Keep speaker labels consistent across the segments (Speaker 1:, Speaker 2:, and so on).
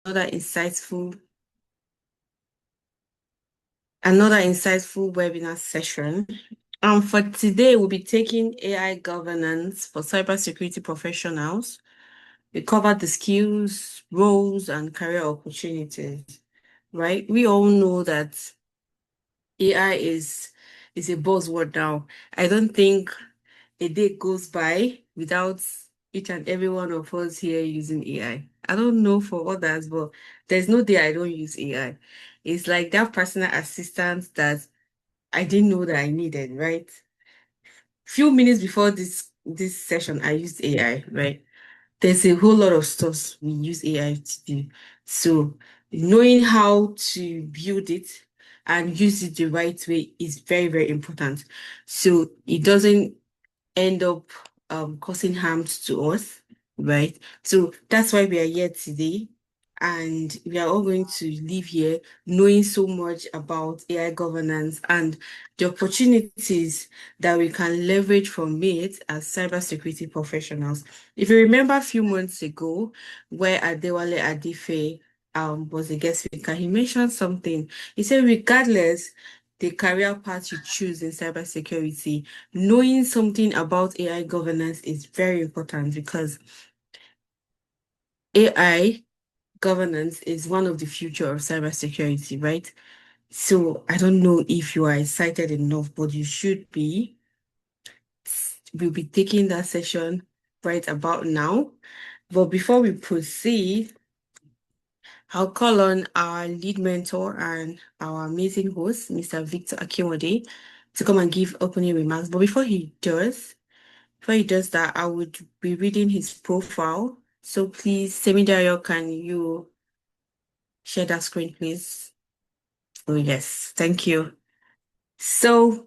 Speaker 1: insightful webinar session. For today, we'll be taking AI governance for cybersecurity professionals. We cover the skills, roles, and career opportunities, right? We all know that AI is a buzzword now. I don't think a day goes by without each and every one of us here using AI. I don't know for others, but there's no day I don't use AI. It's like that personal assistant that I didn't know that I needed, right? Few minutes before this session, I used AI, right? There's a whole lot of stuff we use AI to do. So knowing how to build it and use it the right way is very, very important. So it doesn't end up causing harm to us, right? So that's why we are here today. And we are all going to leave here knowing so much about AI governance and the opportunities that we can leverage from it as cybersecurity professionals. If you remember a few months ago, where Adewale Adife was a guest speaker, he mentioned something. He said, regardless the career path you choose in cybersecurity, knowing something about AI governance is very important because AI governance is one of the future of cybersecurity, right? So I don't know if you are excited enough, but you should be. We'll be taking that session right about now. But before we proceed, I'll call on our lead mentor and our amazing host, Mr. Victor Akinode, to come and give opening remarks. But before he does that, I would be reading his profile. So please, Semidario, can you share that screen, please? Oh, yes. Thank you. So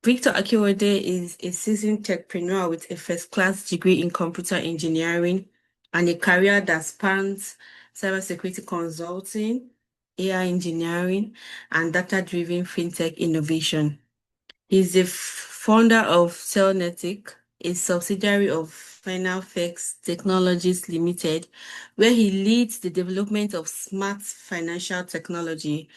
Speaker 1: Victor Akinode is a seasoned techpreneur with a first-class degree in computer engineering and a career that spans cybersecurity consulting, AI engineering, and data-driven fintech innovation. He's the founder of Cellnetic, a subsidiary of Finalfx Technologies Limited, where he leads the development of smart financial technology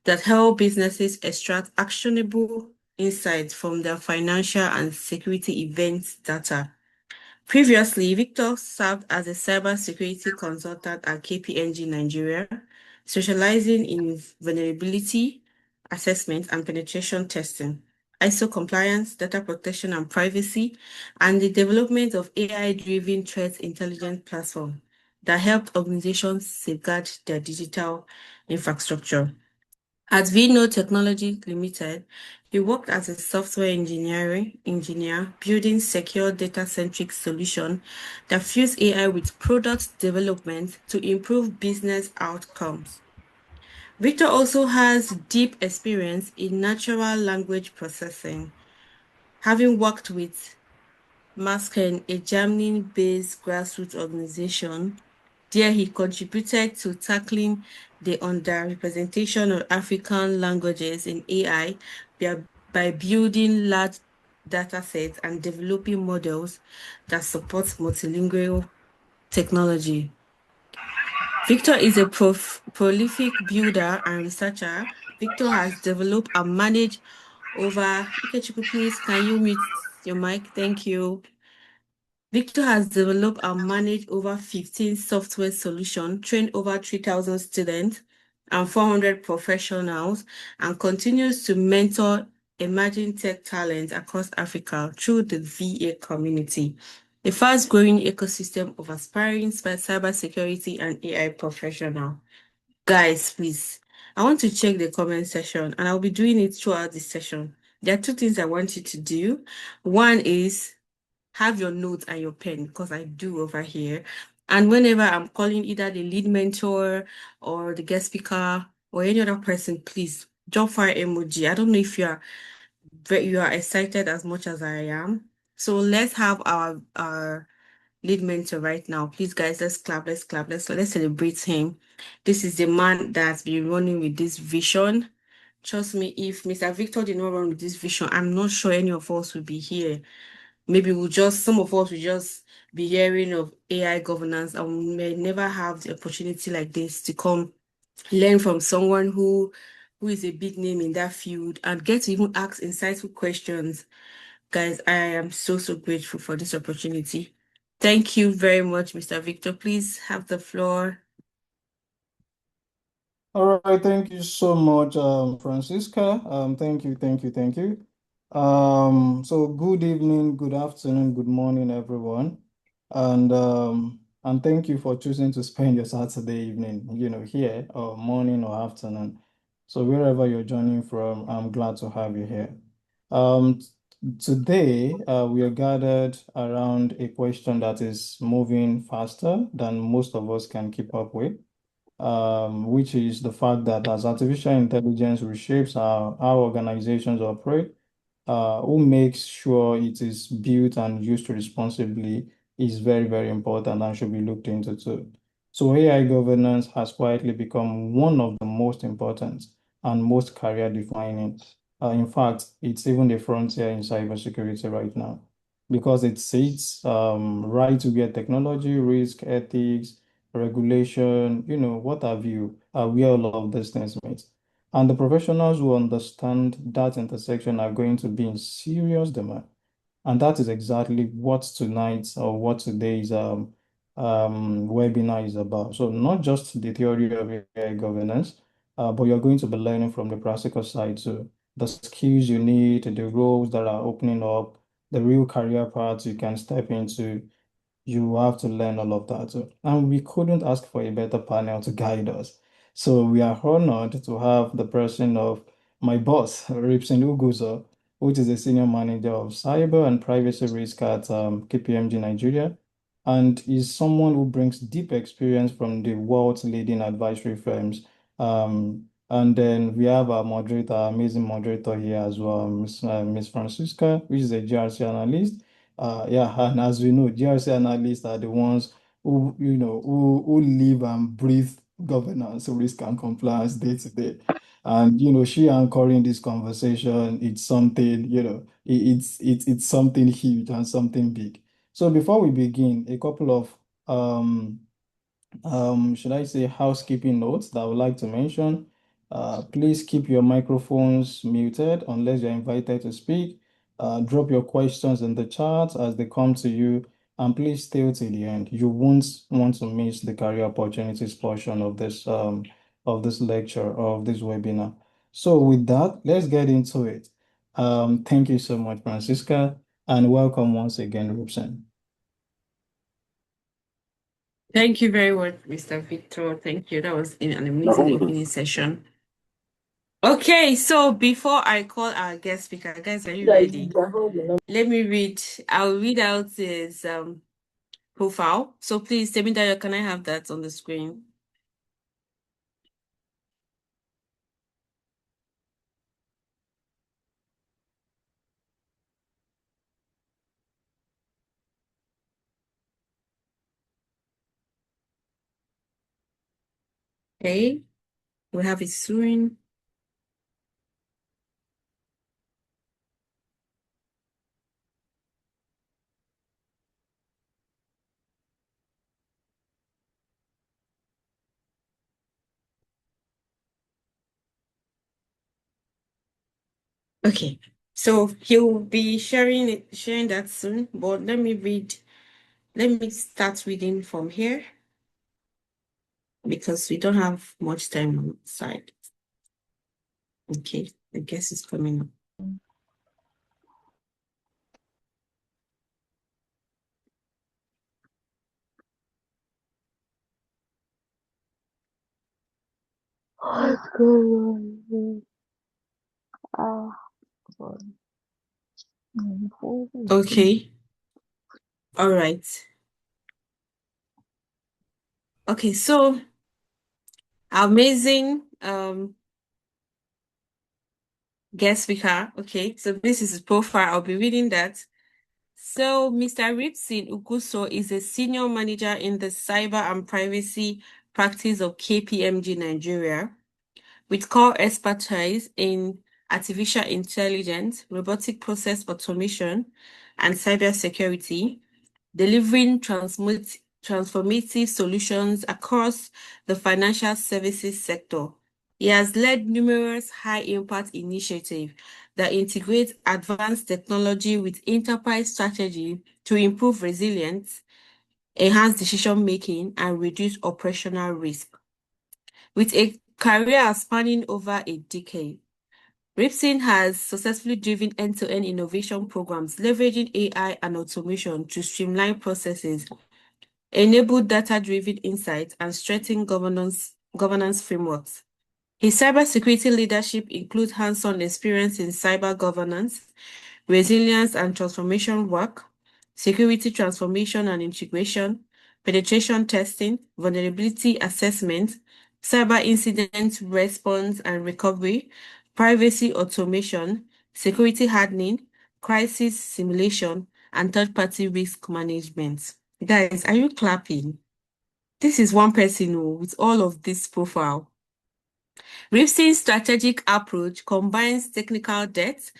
Speaker 1: that help businesses extract actionable insights from their financial and security event data. Previously, Victor served as a cybersecurity consultant at KPMG Nigeria, specializing in vulnerability assessment and penetration testing, ISO compliance, data protection and privacy, and the development of AI-driven threat intelligence platform that helped organizations safeguard their digital infrastructure. At Vino Technology Limited, he worked as a software engineer, building secure data-centric solutions that fuse AI with product development to improve business outcomes. Victor also has deep experience in natural language processing, having worked with Masken, a Germany-based grassroots organization. There he contributed to tackling the underrepresentation of African languages in AI by building large data sets and developing models that support multilingual technology. Victor is a prolific builder and researcher. Victor has developed and managed over... Ikechukwu, please, can you mute your mic? Thank you. Victor has developed and managed over 15 software solutions, trained over 3,000 students and 400 professionals, and continues to mentor emerging tech talent across Africa through the VA community, a fast-growing ecosystem of aspiring cybersecurity and AI professionals. Guys, please, I want to check the comment section, and I'll be doing it throughout this session. There are two things I want you to do. One is have your notes and your pen, because I do over here. And whenever I'm calling either the lead mentor or the guest speaker or any other person, please drop fire emoji. I don't know if you are excited as much as I am. So let's have our lead mentor right now. Please, guys, let's clap, let's celebrate him. This is the man that's been running with this vision. Trust me, if Mr. Victor did not run with this vision, I'm not sure any of us would be here. maybe some of us will just be hearing of AI governance and we may never have the opportunity like this to come learn from someone who is a big name in that field and get to even ask insightful questions. Guys, I am so grateful for this opportunity. Thank you very much, Mr. Victor. Please have the floor.
Speaker 2: All right, thank you so much, Francisca. Thank you. So good evening, good afternoon, good morning, everyone, and thank you for choosing to spend your Saturday evening, here, or morning or afternoon. So wherever you're joining from, I'm glad to have you here. Um, Today, we are gathered around a question that is moving faster than most of us can keep up with, which is the fact that as artificial intelligence reshapes how organizations operate, who makes sure it is built and used responsibly is very, very important and should be looked into too. So AI governance has quietly become one of the most important and most career defining. In fact, it's even the frontier in cybersecurity right now because it sits right to get technology, risk, ethics, regulation, what have you, where all of these things meet. And the professionals who understand that intersection are going to be in serious demand. And that is exactly what tonight's or what today's webinar is about. So not just the theory of AI governance, but you're going to be learning from the practical side too. The skills you need, the roles that are opening up, the real career paths you can step into, you have to learn all of that. And we couldn't ask for a better panel to guide us. So we are honored to have the person of my boss, Rypson Ugwuzor, which is a senior manager of cyber and privacy risk at KPMG Nigeria, and is someone who brings deep experience from the world's leading advisory firms. And then we have our moderator, our amazing moderator here as well, Miss Francisca, which is a GRC analyst. Yeah, and as we know, GRC analysts are the ones who live and breathe governance, risk and compliance day to day. And she anchoring this conversation, it's something, it's something huge and something big. So before we begin, a couple of should I say housekeeping notes that I would like to mention. Please keep your microphones muted unless you're invited to speak. Drop your questions in the chat as they come to you, and please stay till the end. You won't want to miss the career opportunities portion of this lecture or of this webinar. So with that, let's get into it. Thank you so much, Francisca, and welcome once again, Rubson.
Speaker 1: Thank you very much, Mr. Victor. Thank you. That was an amazing opening session. Okay, so before I call our guest speaker, guys, are you ready? Let me read. I'll read out his profile. So please, Temidayo, can I have that on the screen? Okay, we have it soon. Okay, so he'll be sharing that soon, but let me start reading from here because we don't have much time on the side. Okay, the guest is coming up.
Speaker 3: What's going on?
Speaker 1: Okay, all right. Okay, so amazing guest speaker. Okay, so this is his profile. I'll be reading that. So Mr. Rypson Ugwuzor is a senior manager in the cyber and privacy practice of KPMG Nigeria, with core expertise in artificial intelligence, robotic process automation, and cybersecurity, delivering transformative solutions across the financial services sector. He has led numerous high-impact initiatives that integrate advanced technology with enterprise strategy to improve resilience, enhance decision-making, and reduce operational risk. With a career spanning over a decade, Rypson has successfully driven end-to-end innovation programs, leveraging AI and automation to streamline processes, enable data-driven insights, and strengthen governance frameworks. His cybersecurity leadership includes hands-on experience in cyber governance, resilience and transformation work, security transformation and integration, penetration testing, vulnerability assessment, cyber incident response and recovery, privacy automation, security hardening, crisis simulation, and third-party risk management. Guys, are you clapping? This is one person with all of this profile. Rypson's strategic approach combines technical depth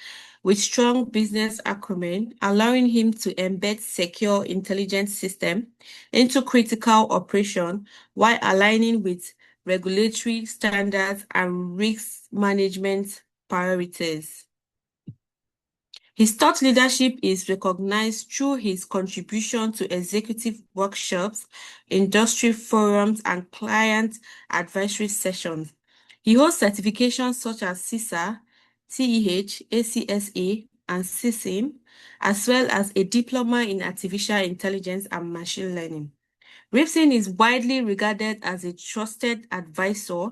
Speaker 1: with strong business acumen, allowing him to embed secure intelligence system into critical operation while aligning with regulatory standards and risk management priorities. His thought leadership is recognized through his contribution to executive workshops, industry forums, and client advisory sessions. He holds certifications such as CISA, TEH, ACSA, and CISIM, as well as a diploma in artificial intelligence and machine learning. Rypson is widely regarded as a trusted advisor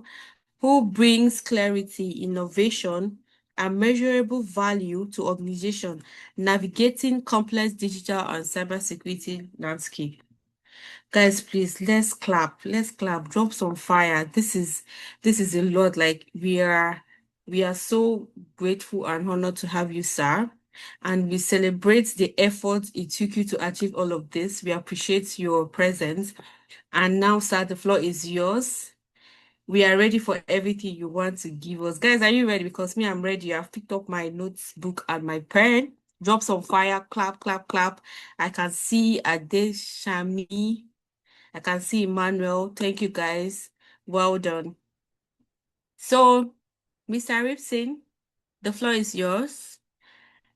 Speaker 1: who brings clarity, innovation, and measurable value to organizations navigating complex digital and cybersecurity landscape. Guys, please, let's clap. Let's clap. Drop some fire. This is a lot. Like we are so grateful and honored to have you, sir. And we celebrate the effort it took you to achieve all of this. We appreciate your presence. And now, sir, the floor is yours. We are ready for everything you want to give us. Guys, are you ready? Because me, I'm ready. I've picked up my notebook and my pen. Drop some fire. Clap, clap, clap. I can see Adeshami. I can see Emmanuel. Thank you, guys. Well done. So, Mr. Rypson, the floor is yours.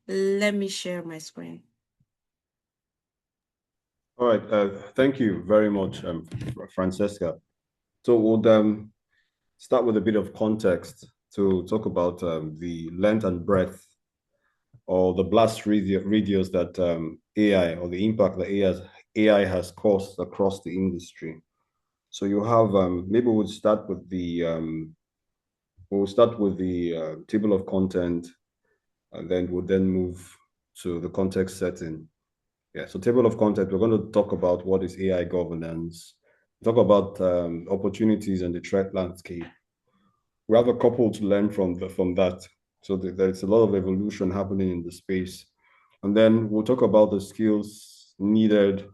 Speaker 1: Let me share my screen.
Speaker 4: All right. Thank you very much, Fransica. So we'll start with a bit of context to talk about the length and breadth or the blast radius that AI or the impact that AI has caused across the industry. So you have maybe we'll start with the table of content, and then we'll move to the context setting. Yeah, so table of content, we're going to talk about what is AI governance, talk about opportunities and the threat landscape. We have a couple to learn from that. So there's a lot of evolution happening in the space. And then we'll talk about the skills needed,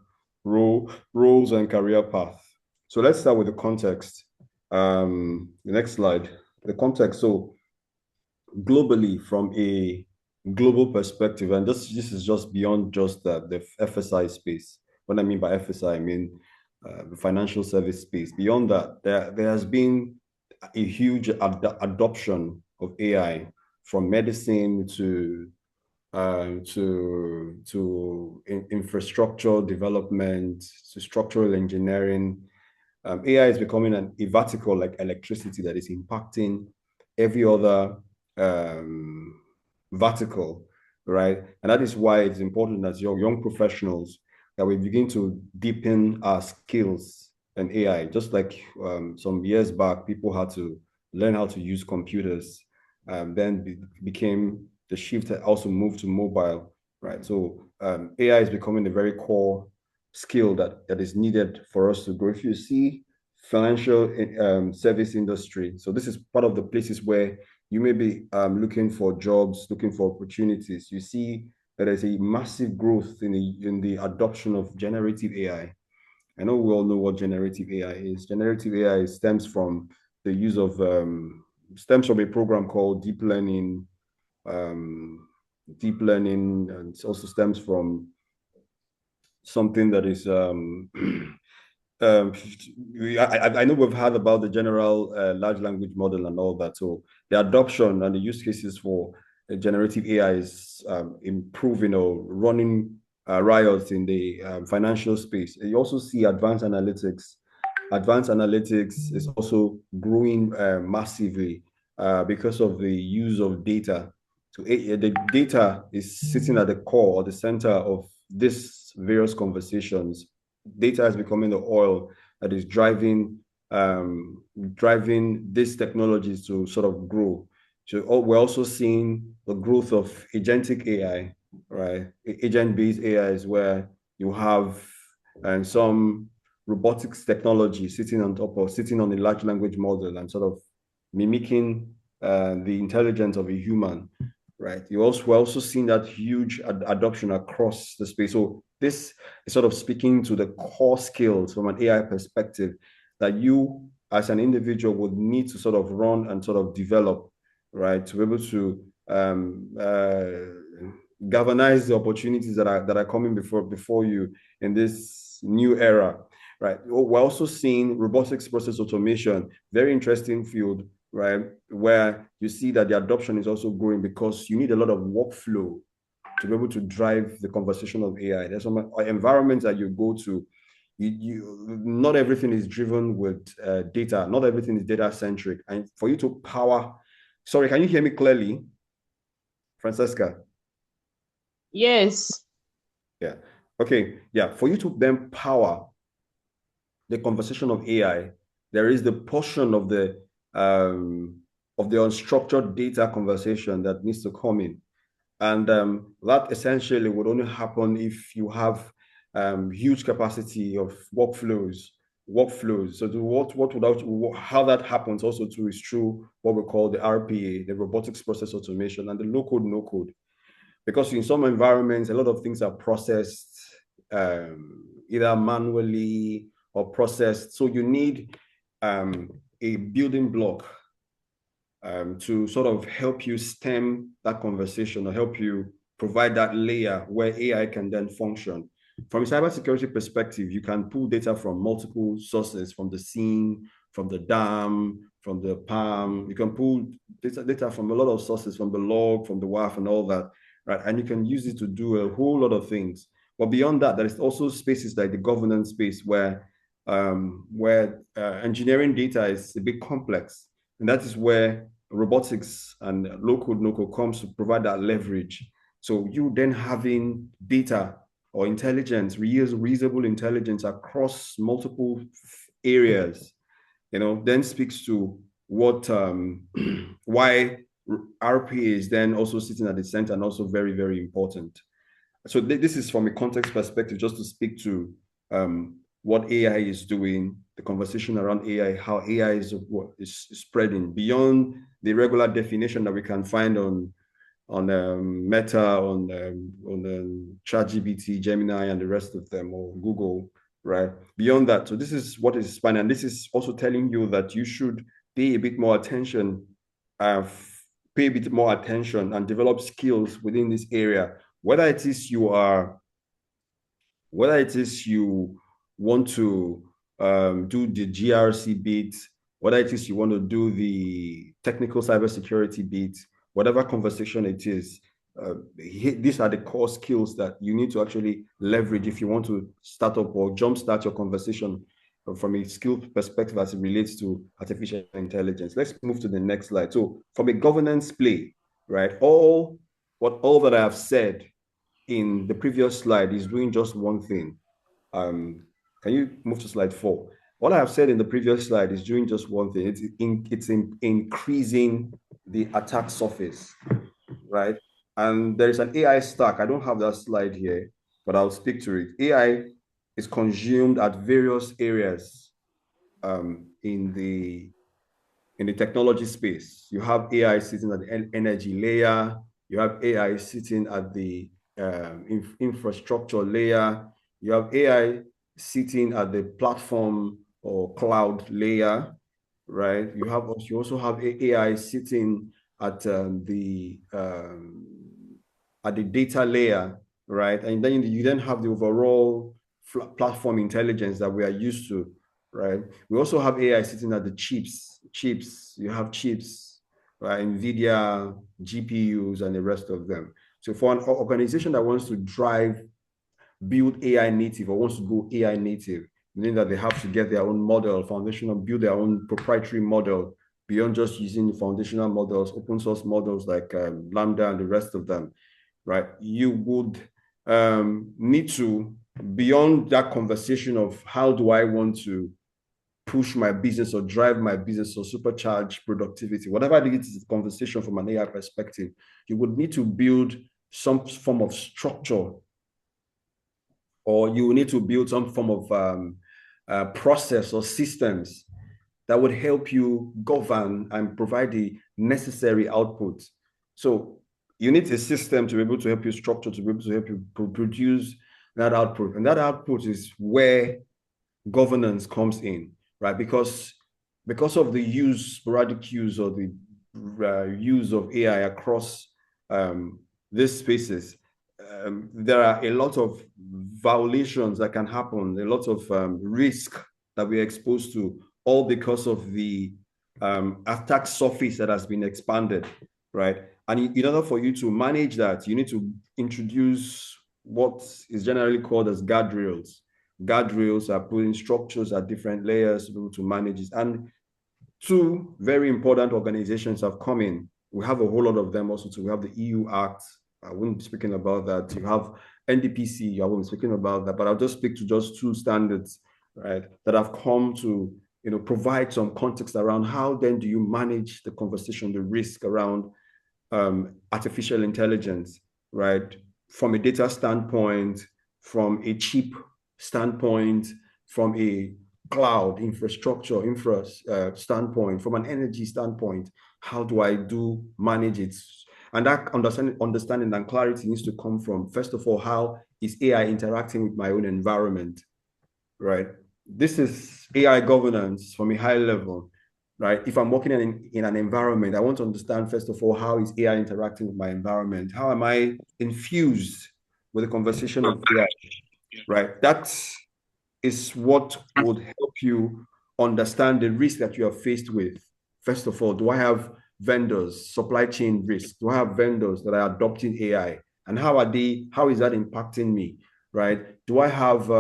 Speaker 4: roles and career path. So let's start with the context. The next slide, the context. So globally, from a global perspective, and this is just beyond just the FSI space. What I mean by FSI, I mean the financial service space. Beyond that, there has been a huge adoption of AI from medicine to infrastructure development to structural engineering. AI is becoming a vertical like electricity that is impacting every other vertical, right? And that is why it's important as young professionals that we begin to deepen our skills in AI. Just like some years back, people had to learn how to use computers. Then became the shift that also moved to mobile, right? So AI is becoming a very core skill that is needed for us to grow. If you see financial service industry, so this is part of the places where you may be looking for jobs, looking for opportunities. You see that there's a massive growth in the adoption of generative AI. I know we all know what generative AI is. Generative AI stems from the use of stems from a program called deep learning deep learning, and it also stems from something that is I know we've heard about the general large language model and all that. So the adoption and the use cases for generative AI is improving or running riots in the financial space. You also see advanced analytics. Advanced analytics is also growing massively because of the use of data. So the data is sitting at the core or the center of these various conversations. Data is becoming the oil that is driving these technologies to sort of grow. So we're also seeing the growth of agentic AI, right? Agent-based AI is where you have some robotics technology sitting on top of sitting on a large language model and sort of mimicking the intelligence of a human, right? We're also seeing that huge adoption across the space. So this is sort of speaking to the core skills from an AI perspective that you as an individual would need to sort of run and sort of develop, right? To be able to galvanize the opportunities that are coming before you in this new era, right? We're also seeing robotics process automation, very interesting field, right? Where you see that the adoption is also growing because you need a lot of workflow to be able to drive the conversation of AI. There's some environments that you go to, not everything is driven with data. Not everything is data centric. And for you to power, sorry, can you hear me clearly, Fransica?
Speaker 3: Yes.
Speaker 4: Yeah. Okay. Yeah. For you to then power the conversation of AI, there is the portion of the unstructured data conversation that needs to come in. And that essentially would only happen if you have huge capacity of workflows. So how that happens also too is through what we call the RPA, the robotics process automation, and the low code, no code. Because in some environments, a lot of things are processed either manually or processed. So you need a building block to sort of help you stem that conversation or help you provide that layer where AI can then function. From a cybersecurity perspective, you can pull data from multiple sources, from the scene, from the dam, from the PAM. You can pull data from a lot of sources, from the log, from the WAF and all that, right? And you can use it to do a whole lot of things. But beyond that, there is also spaces like the governance space where engineering data is a bit complex. And that is where robotics and low-code, no-code comes to provide that leverage. So you then having data or intelligence, reusable intelligence across multiple areas, then speaks to what why RPA is then also sitting at the center and also very, very important. So this is from a context perspective, just to speak to what AI is doing, the conversation around AI, how AI is spreading beyond the regular definition that we can find on Meta, on ChatGPT, Gemini, and the rest of them, or Google, right? Beyond that, so this is what is spanning, and this is also telling you that you should pay a bit more attention, and develop skills within this area. Whether it is you want to do the GRC bit, whether it is you want to do the technical cybersecurity bit, whatever conversation it is, these are the core skills that you need to actually leverage if you want to start up or jumpstart your conversation from a skill perspective as it relates to artificial intelligence. Let's move to the next slide. So from a governance play, right, all that I have said in the previous slide is doing just one thing. Can you move to slide 4? What I have said in the previous slide is doing just one thing. It's increasing the attack surface, right? And there is an AI stack. I don't have that slide here, but I'll speak to it. AI is consumed at various areas in the technology space. You have AI sitting at the energy layer. You have AI sitting at the infrastructure layer. You have AI sitting at the platform or cloud layer, right? You also have AI sitting at at the data layer, right? And then you then have the overall platform intelligence that we are used to, right? We also have AI sitting at the chips. You have chips, right? NVIDIA, GPUs, and the rest of them. So for an organization that wants to build AI native or wants to go AI native, meaning that they have to get their own model, foundational, build their own proprietary model beyond just using foundational models, open source models like Lambda and the rest of them, right? You would need to, beyond that conversation of how do I want to push my business or drive my business or supercharge productivity, whatever it is, the conversation from an AI perspective, you would need to build some form of structure, or you need to build some form of process or systems that would help you govern and provide the necessary output. So you need a system to be able to help you structure, to be able to help you produce that output. And that output is where governance comes in, right? Because of the sporadic use or the use of AI across these spaces, there are a lot of violations that can happen, a lot of risk that we're exposed to, all because of the attack surface that has been expanded, right? And in order for you to manage that, you need to introduce what is generally called as guardrails. Guardrails are putting structures at different layers to be able to manage it. And two very important organizations have come in. We have a whole lot of them also too. We have the EU Act. I wouldn't be speaking about that. You have NDPC. I won't be speaking about that, but I'll just speak to just two standards, right, that have come to provide some context around how then do you manage the conversation, the risk around artificial intelligence, right, from a data standpoint, from a chip standpoint, from a cloud infrastructure standpoint, from an energy standpoint. How do I manage it? And that understanding and clarity needs to come from, first of all, how is AI interacting with my own environment, right? This is AI governance from a high level, right? If I'm working in an environment, I want to understand, first of all, how is AI interacting with my environment? How am I infused with the conversation of AI, right? That is what would help you understand the risk that you are faced with. First of all, do I have vendors, supply chain risk? Do I have vendors that are adopting AI? And how is that impacting me, right? Do I have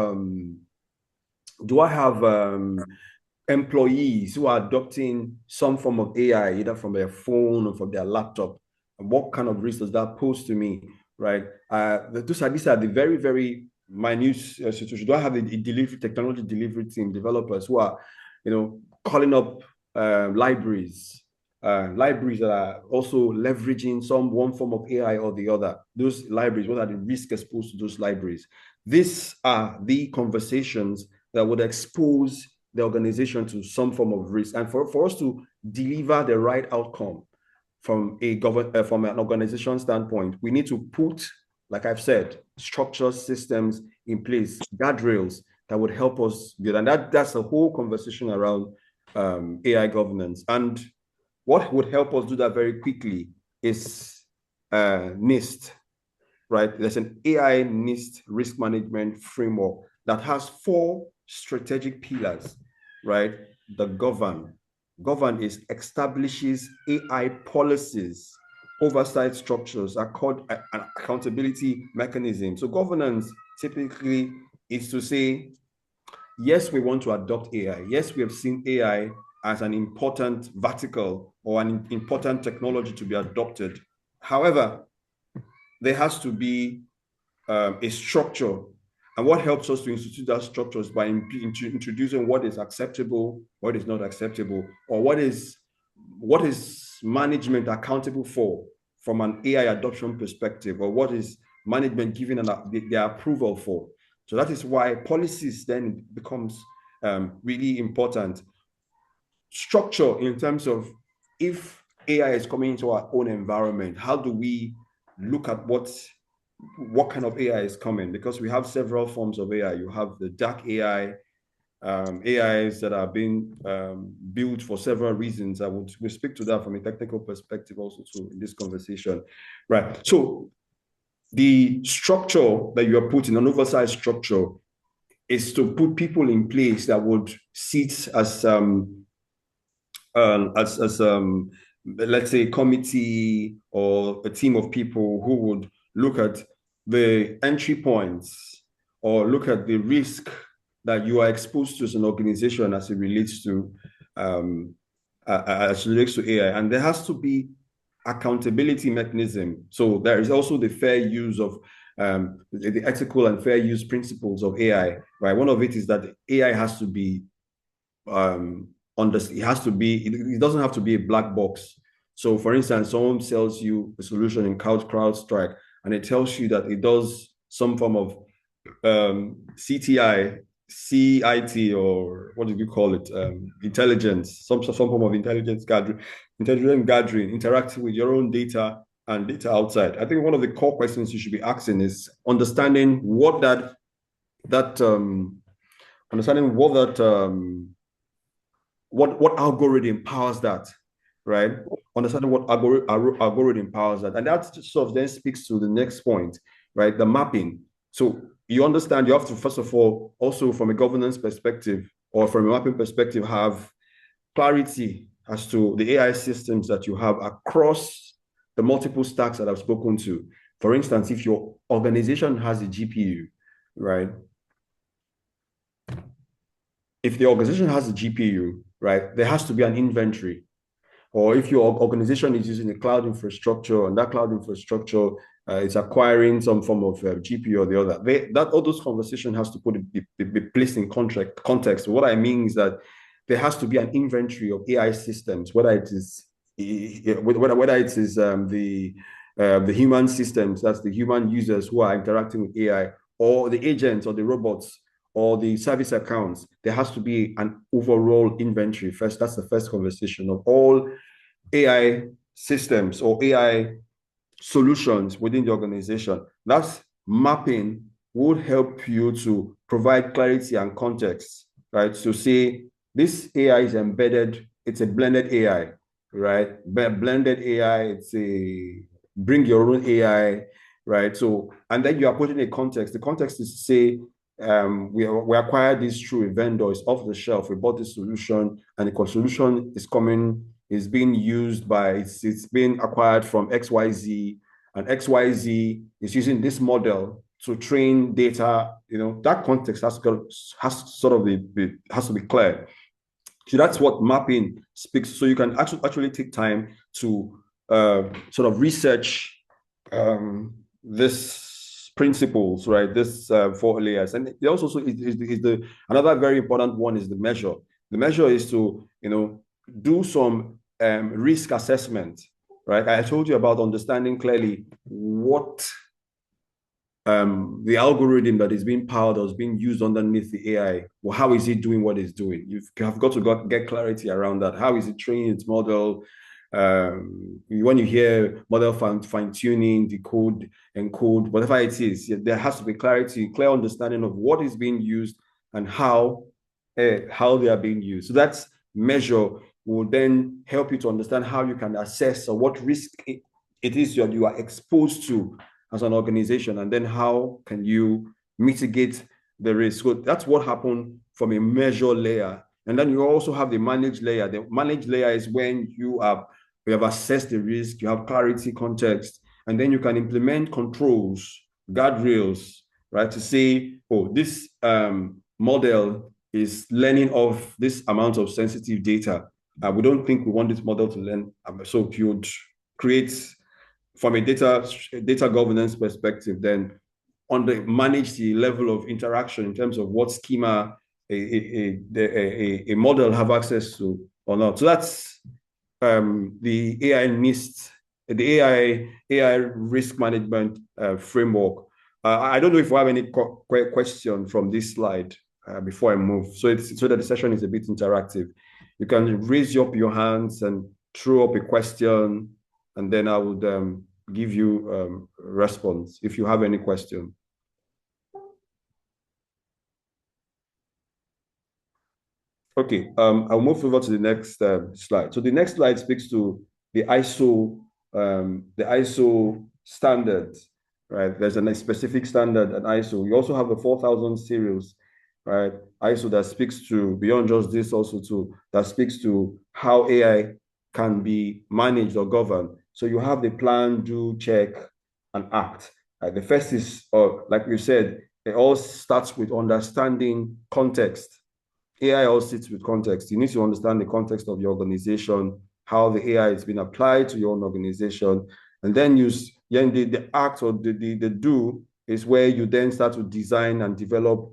Speaker 4: employees who are adopting some form of AI, either from their phone or from their laptop? And what kind of risk does that pose to me, right? These are the very, very minute situations. Do I have a technology delivery team, developers who are, calling up libraries that are also leveraging one form of AI or the other? Those libraries, what are the risks exposed to those libraries? These are the conversations that would expose the organization to some form of risk. And for us to deliver the right outcome from an organization standpoint, we need to put, like I've said, structures, systems in place, guardrails that would help us build. And that's the whole conversation around AI governance. And what would help us do that very quickly is NIST, right? There's an AI NIST risk management framework that has 4 strategic pillars, right? The govern is establishes AI policies, oversight structures are called an accountability mechanism. So governance typically is to say, yes, we want to adopt AI. Yes, we have seen AI as an important vertical or an important technology to be adopted. However, there has to be a structure. And what helps us to institute that structure is by introducing what is acceptable, what is not acceptable, or what is management accountable for from an AI adoption perspective, or what is management giving their approval for. So that is why policies then becomes really important. Structure in terms of, if AI is coming into our own environment, how do we look at what kind of AI is coming? Because we have several forms of AI. You have the dark AI, AIs that are being built for several reasons. We'll speak to that from a technical perspective also too in this conversation, right? So the structure that you are putting, an oversized structure, is to put people in place that would sit as let's say a committee or a team of people who would look at the entry points or look at the risk that you are exposed to as an organization as it relates to AI. And there has to be accountability mechanism. So there is also the fair use of the ethical and fair use principles of AI, right? One of it is that AI has to be it has to be, it doesn't have to be a black box. So for instance, someone sells you a solution in CrowdStrike and it tells you that it does some form of CTI, CIT, or what did you call it? Intelligence, some form of intelligence gathering, interacting with your own data and data outside. I think one of the core questions you should be asking is understanding what what algorithm powers that, right? Understanding what algorithm powers that. And that sort of then speaks to the next point, right? The mapping. So you understand you have to, first of all, also from a governance perspective or from a mapping perspective, have clarity as to the AI systems that you have across the multiple stacks that I've spoken to. For instance, if your organization has a GPU, right? If the organization has a GPU, right, there has to be an inventory. Or if your organization is using a cloud infrastructure and that cloud infrastructure is acquiring some form of GPU or the other, all those conversations has to be placed in context. What I mean is that there has to be an inventory of AI systems, whether it is the human systems, that's the human users who are interacting with AI, or the agents or the robots or the service accounts. There has to be an overall inventory first. That's the first conversation of all AI systems or AI solutions within the organization. That's mapping would help you to provide clarity and context, right? So say this AI is embedded, it's a blended AI, right? Blended AI, it's a bring your own AI, right? So, and then you are putting a context. The context is to say, we acquired this through a vendor, it's off the shelf, we bought this solution, and the solution is being used by, it's been acquired from XYZ, and XYZ is using this model to train data. That context has to be clear. So that's what mapping speaks. So you can actually take time to sort of research this principles, right? This 4 layers. And it also is another very important one is the measure. The measure is to, do some risk assessment, right? I told you about understanding clearly what the algorithm that is being powered or is being used underneath the AI. Well, how is it doing what it's doing? You have got to get clarity around that. How is it training its model? When you hear model fine-tuning, decode, encode, whatever it is, there has to be clarity, clear understanding of what is being used and how they are being used. So that measure will then help you to understand how you can assess or what risk it is that you are exposed to as an organization, and then how can you mitigate the risk. So that's what happened from a measure layer. And then you also have the manage layer. The manage layer is when you have assessed the risk, you have clarity, context, and then you can implement controls, guardrails, right? To say, oh, this model is learning of this amount of sensitive data. We don't think we want this model to learn. So you would create, from a data governance perspective, then manage the level of interaction in terms of what schema a model have access to or not. So that's the AI risk management framework. I don't know if we have any question from this slide before I move. So that the session is a bit interactive. You can raise up your hands and throw up a question, and then I would give you a response if you have any question. Okay, I'll move over to the next slide. So the next slide speaks to the ISO standards. right? There's a specific standard at ISO. You also have the 4,000 serials, right? ISO that speaks to, beyond just this also too, that speaks to how AI can be managed or governed. So you have the plan, do, check, and act. The first is, like we said, it all starts with understanding context. AI all sits with context. You need to understand the context of your organization, how the AI is being applied to your own organization. And then the act or the do is where you then start to design and develop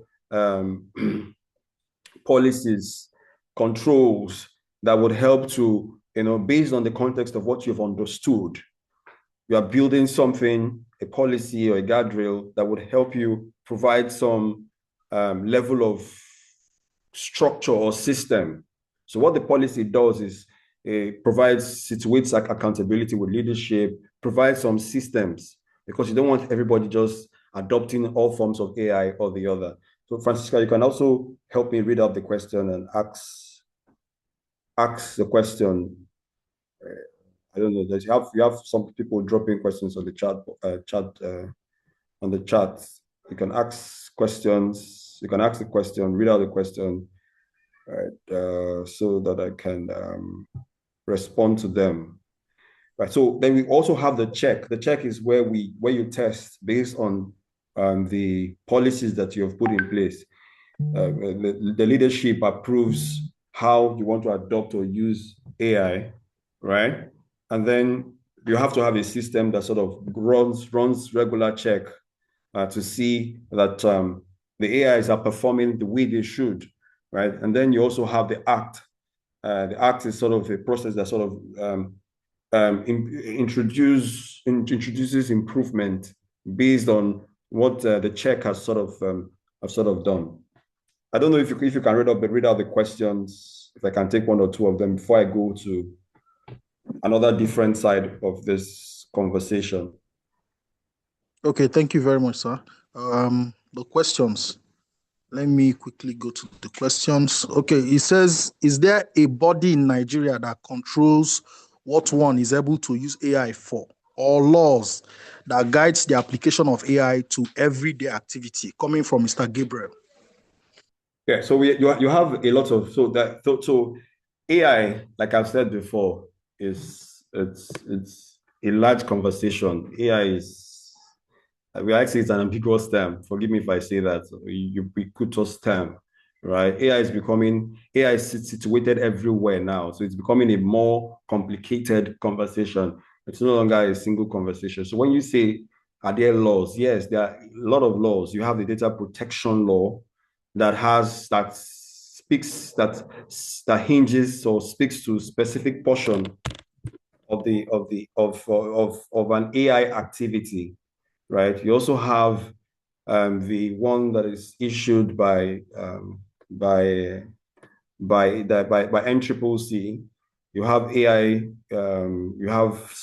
Speaker 4: policies, controls that would help to, based on the context of what you've understood, you are building something, a policy or a guardrail that would help you provide some level of structure or system. So what the policy does is it situates like accountability with leadership, provides some systems, because you don't want everybody just adopting all forms of AI or the other. So Fransica, you can also help me read out the question and ask the question. I don't know. You have some people dropping questions on the chat on the chat. You can ask questions. You can ask the question, read out the question, right? So that I can respond to them. Right. So then we also have the check. The check is where you test based on the policies that you have put in place. The leadership approves how you want to adopt or use AI, right? And then you have to have a system that sort of runs regular check to see that the AIs are performing the way they should, right? And then you also have the act. The act is sort of a process that sort of introduces improvement based on what the check has sort of done. I don't know if you can read out the questions, if I can take one or two of them before I go to another different side of this conversation.
Speaker 5: Okay, thank you very much, sir. The questions. Let me quickly go to the questions. Okay, it says, is there a body in Nigeria that controls what one is able to use AI for, or laws that guides the application of AI to everyday activity? Coming from Mr. Gabriel.
Speaker 4: Yeah, so you have a lot of so AI, like I've said before, it's a large conversation. AI is, we actually, it's an ambiguous term. Forgive me if I say that. Ubiquitous term, right? AI is situated everywhere now, so it's becoming a more complicated conversation. It's no longer a single conversation. So when you say, are there laws? Yes, there are a lot of laws. You have the data protection law that hinges or speaks to specific portion of an AI activity, right? You also have the one that is issued by NCCC. You have AI. You have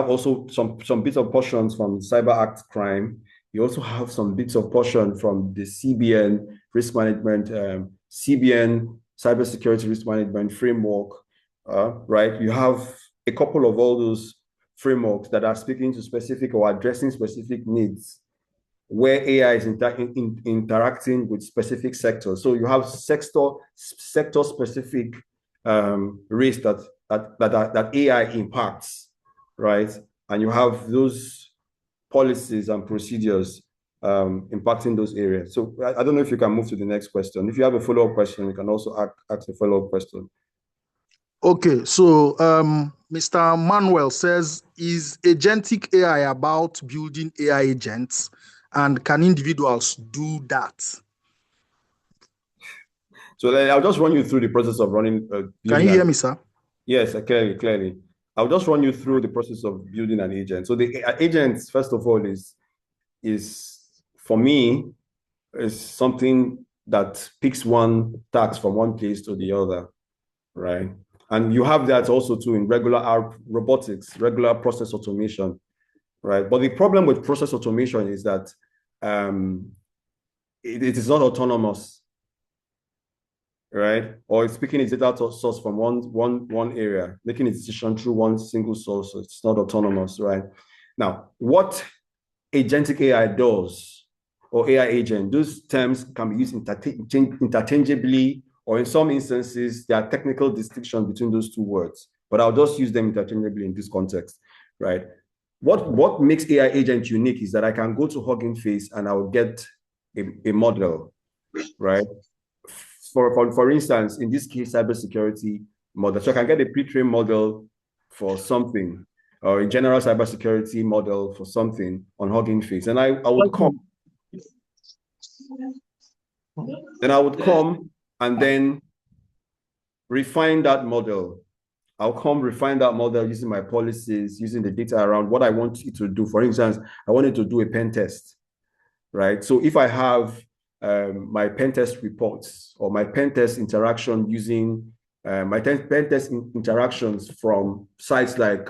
Speaker 4: also some bits of portions from Cyber Act crime. You also have some bits of portion from the CBN risk management, CBN cybersecurity risk management framework, right? You have a couple of all those frameworks that are speaking to specific or addressing specific needs where AI is interacting with specific sectors. So you have sector-specific risks that AI impacts, right? And you have those policies and procedures impacting those areas. So I don't know if you can move to the next question. If you have a follow-up question, you can also ask a follow-up question.
Speaker 5: Okay, so Mr. Manuel says, is agentic AI about building AI agents, and can individuals do that?
Speaker 4: So I'll just run you through the process of running.
Speaker 5: Can you hear me, sir?
Speaker 4: Yes, clearly. I'll just run you through the process of building an agent. So the agent, first of all, is for me, is something that picks one task from one place to the other, right? And you have that also too in regular robotics, regular process automation, right? But the problem with process automation is that it is not autonomous, right? Or it's picking its data source from one area, making a decision through one single source. So it's not autonomous, right? Now, what agentic AI does or AI agent, those terms can be used interchangeably, or in some instances, there are technical distinctions between those two words, but I'll just use them interchangeably in this context, right? What makes AI agent unique is that I can go to Hugging Face and I'll get a model, right? For instance, in this case, cybersecurity model. So I can get a pre-trained model for something, or a general cybersecurity model for something on Hugging Face. And I would come. Then I would come and then refine that model. I'll come refine that model using my policies, using the data around what I want it to do. For instance, I wanted to do a pen test, right? So if I have my pen test reports or my pen test interaction using my pen test interactions from sites like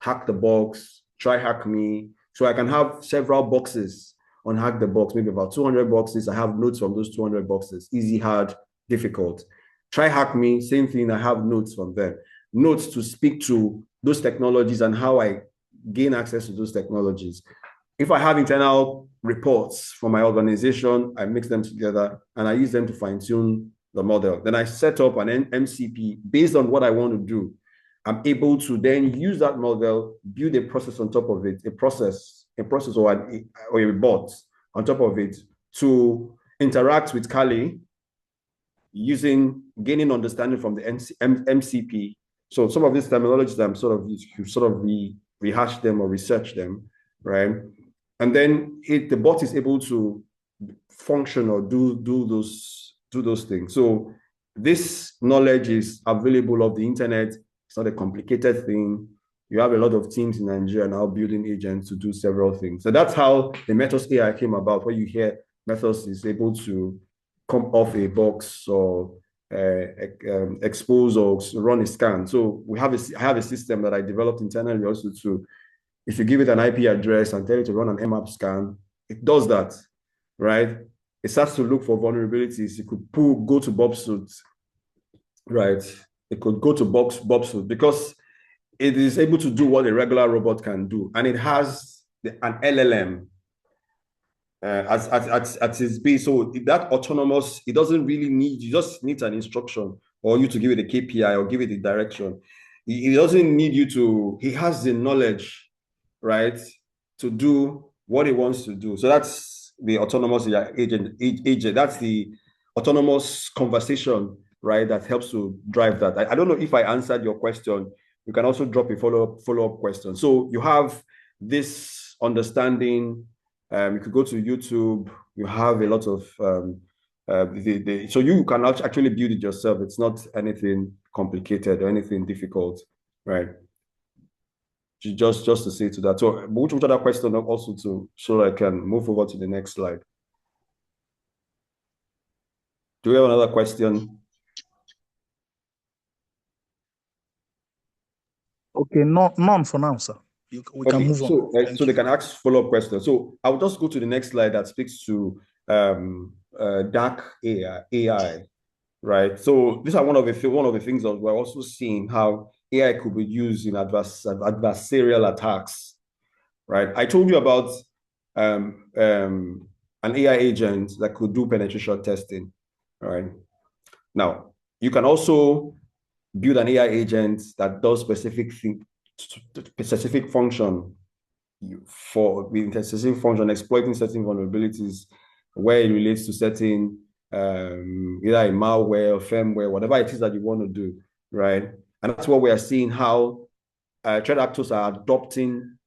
Speaker 4: Hack the Box, Try Hack Me. So I can have several boxes on Hack the Box, maybe about 200 boxes. I have notes from those 200 boxes, easy, hard, difficult. Try Hack Me, same thing, I have notes from them. Notes to speak to those technologies and how I gain access to those technologies. If I have internal reports for my organization, I mix them together and I use them to fine-tune the model. Then I set up an MCP based on what I want to do. I'm able to then use that model, build a process on top of it, a process or a bot on top of it to interact with Kali gaining understanding from the MCP. So some of these terminologies I'm rehash them or research them, right? And then the bot is able to function or do those things. So this knowledge is available of the internet. It's not a complicated thing. You have a lot of teams in Nigeria now building agents to do several things. So that's how the Methods AI came about, where you hear Methods is able to come off a box or expose or run a scan. So I have a system that I developed internally also to, if you give it an IP address and tell it to run an MAP scan, it does that, right? It starts to look for vulnerabilities. It could go to Bob suit, right? It could go to Bob suit because it is able to do what a regular robot can do. And it has an LLM at its base. So that autonomous, it doesn't really need, you just need an instruction or you to give it a KPI or give it a direction. It doesn't need you to, he has the knowledge, right, to do what he wants to do. So that's the autonomous agent. That's the autonomous conversation, right, that helps to drive that. I don't know if I answered your question. You can also drop a follow-up question. So you have this understanding. You could go to YouTube. You have a lot of so you can actually build it yourself. It's not anything complicated or anything difficult, right? Just to say to that. So which other question also to so I can move over to the next slide. Do we have another question?
Speaker 5: Okay, none for now, sir. We can move on.
Speaker 4: So they can ask follow-up questions. So I'll just go to the next slide that speaks to dark AI, right? So these are one of the things that we're also seeing how AI could be used in adversarial attacks, right? I told you about an AI agent that could do penetration testing, right? Now, you can also build an AI agent that does specific function exploiting certain vulnerabilities where it relates to certain either a malware or firmware, whatever it is that you want to do, right? And that's what we are seeing how threat actors are adopting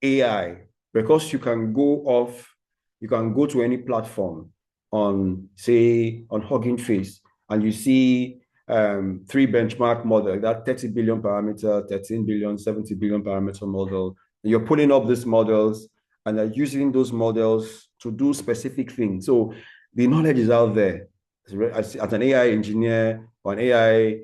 Speaker 4: AI, because you can go to any platform on, say, on Hugging Face, and you see 3 benchmark model, that 30 billion parameter, 13 billion, 70 billion parameter model. You're pulling up these models and are using those models to do specific things. So the knowledge is out there. As an AI engineer or an AI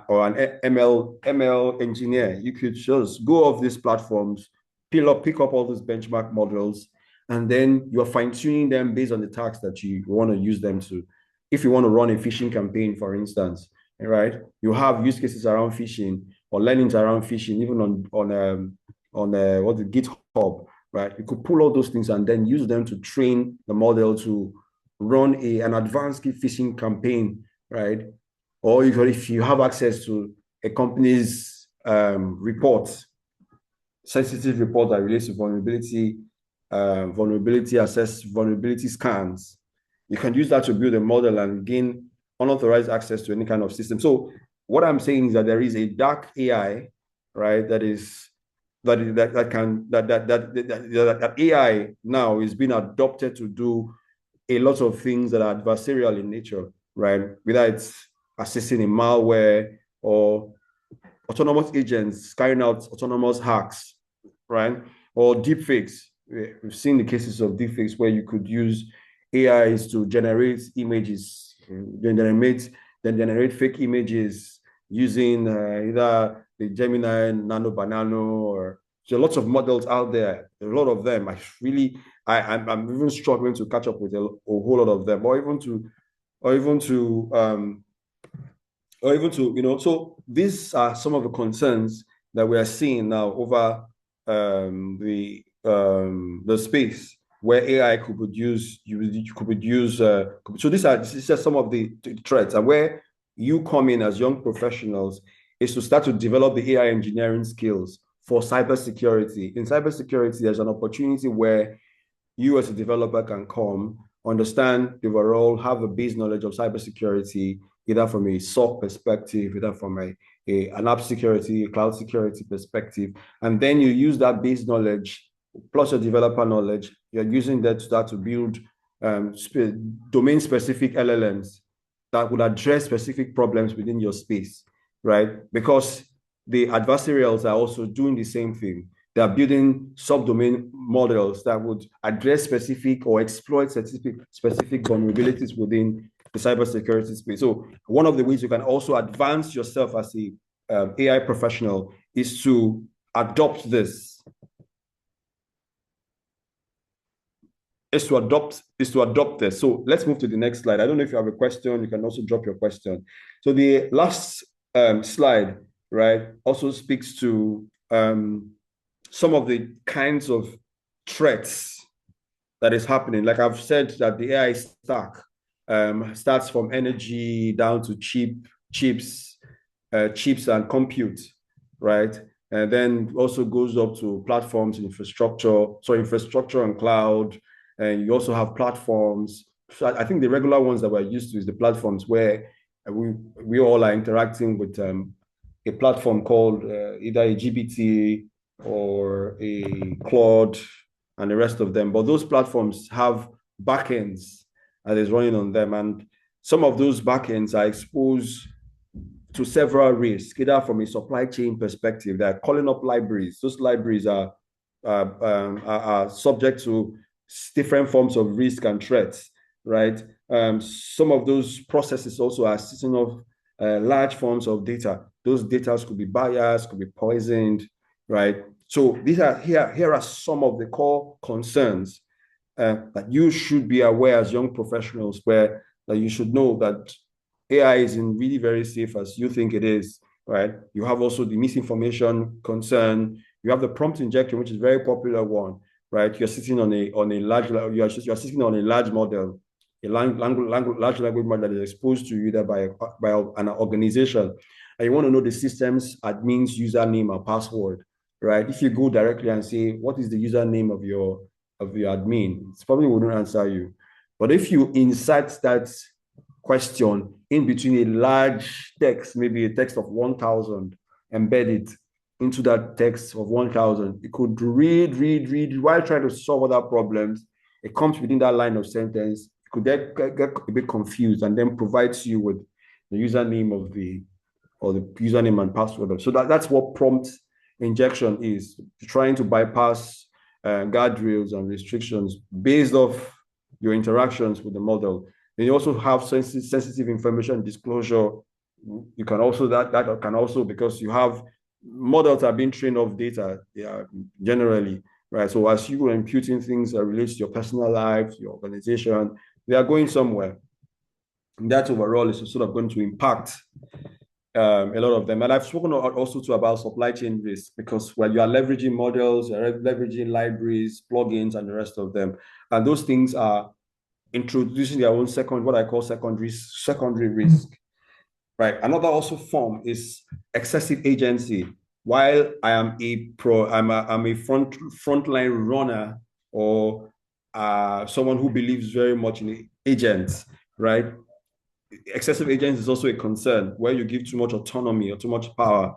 Speaker 4: or an ML engineer, you could just go off these platforms, pick up all those benchmark models, and then you're fine-tuning them based on the tasks that you want to use them to. If you want to run a phishing campaign, for instance, right? You have use cases around phishing or learnings around phishing, even on GitHub, right? You could pull all those things and then use them to train the model to run an advanced phishing campaign, right? Or if you have access to a company's reports, sensitive report that relates to vulnerability scans, you can use that to build a model and gain unauthorized access to any kind of system. So what I'm saying is that there is a dark AI, right? That AI now is being adopted to do a lot of things that are adversarial in nature, right? Whether it's assisting in malware or autonomous agents carrying out autonomous hacks, right? Or deepfakes. We've seen the cases of deepfakes where you could use AIs to generate images, then generate fake images using either the Gemini, Nano Banano, or there are lots of models out there. A lot of them. I'm even struggling to catch up with a whole lot of them, or even to so these are some of the concerns that we are seeing now over the space where AI could produce. So these are some of the threats, and where you come in as young professionals is to start to develop the AI engineering skills for cybersecurity. In cybersecurity, there's an opportunity where you as a developer can come, understand the overall, have a base knowledge of cybersecurity, either from a SOC perspective, either from an app security, a cloud security perspective. And then you use that base knowledge plus your developer knowledge, you're using that to start to build domain-specific LLMs that would address specific problems within your space, right? Because the adversarials are also doing the same thing. They are building subdomain models that would address specific or exploit specific vulnerabilities within the cybersecurity space. So one of the ways you can also advance yourself as a AI professional is to adopt this. Is to adopt this. So let's move to the next slide. I don't know if you have a question. You can also drop your question. So the last slide, right, also speaks to some of the kinds of threats that is happening. Like I've said, that the AI stack starts from energy down to chips and compute, right? And then also goes up to platforms, infrastructure and cloud. And you also have platforms. So I think the regular ones that we're used to is the platforms where we all are interacting with a platform called either a GPT or a Claude and the rest of them. But those platforms have backends that is running on them. And some of those backends are exposed to several risks, either from a supply chain perspective. They're calling up libraries. Those libraries are subject to different forms of risk and threats, right? Some of those processes also are sitting of large forms of data. Those data could be biased, could be poisoned, right? So here are some of the core concerns that you should be aware as young professionals, where that you should know that AI isn't really very safe as you think it is, right? You have also the misinformation concern. You have the prompt injection, which is a very popular one, right? You're sitting on a large model, a large language model that is exposed to you either by an organization, and you want to know the system's admin's username and password, right? If you go directly and say, what is the username of your admin, it probably wouldn't answer you. But if you insert that question in between a large text, maybe a text of 1,000, embed it into that text of 1,000, it could read while trying to solve other problems. It comes within that line of sentence. It could get a bit confused and then provides you with the username or the username and password. So that's what prompt injection is, trying to bypass guardrails and restrictions based off your interactions with the model. Then you also have sensitive information disclosure. You can also, that can also, because you have models are being trained off data, generally, right? So as you are imputing things that relate to your personal life, your organization, they are going somewhere. And that overall is sort of going to impact a lot of them. And I've spoken also too about supply chain risk, because when you are leveraging models, you're leveraging libraries, plugins, and the rest of them. And those things are introducing their own what I call secondary risk. Right. Another also form is excessive agency. While I'm a frontline runner, or someone who believes very much in agents, right? Excessive agents is also a concern, where you give too much autonomy or too much power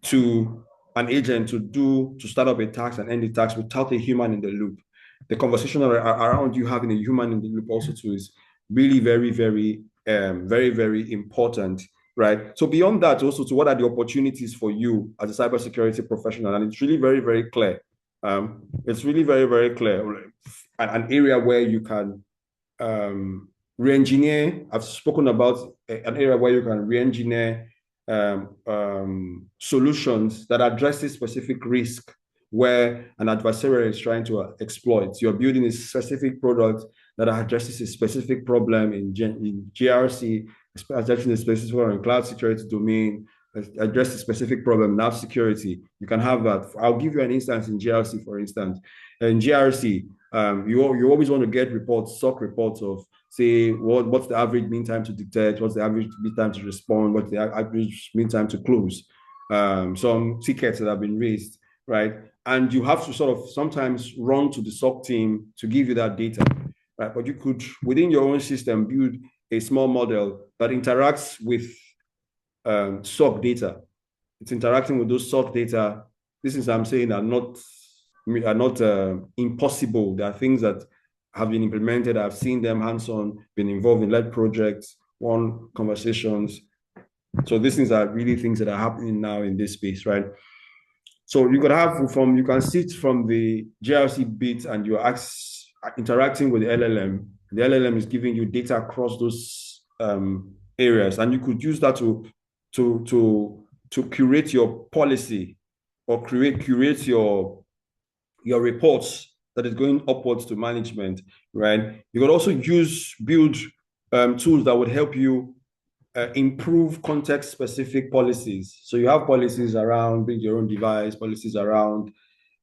Speaker 4: to an agent to start up a task and end the task without a human in the loop. The conversation around you having a human in the loop also too is really very, very, very, very important, right? So beyond that, also, to what are the opportunities for you as a cybersecurity professional? And it's really very, very clear. It's really very, very clear. An area where you can re-engineer. I've spoken about an area where you can re-engineer solutions that address a specific risk where an adversary is trying to exploit. You're building a specific product that addresses a specific problem in GRC, addressing a specific problem in cloud security domain, address a specific problem, nav security. You can have that. I'll give you an instance in GRC, for instance. In GRC, you always want to get reports, SOC reports of, say, what's the average mean time to detect, what's the average mean time to respond, what's the average mean time to close, some tickets that have been raised, right? And you have to sort of sometimes run to the SOC team to give you that data, right? But you could, within your own system, build a small model that interacts with SOC data. It's interacting with those SOC data. This is, I'm saying, are not impossible. There are things that have been implemented. I've seen them hands-on, been involved in led projects, won conversations. So these things are really things that are happening now in this space, right? So you can sit from the GRC bit and you're interacting with the LLM. The LLM is giving you data across those areas, and you could use that to curate your policy, or curate your reports that is going upwards to management, right? You could also build tools that would help you improve context-specific policies. So you have policies around build your own device, policies around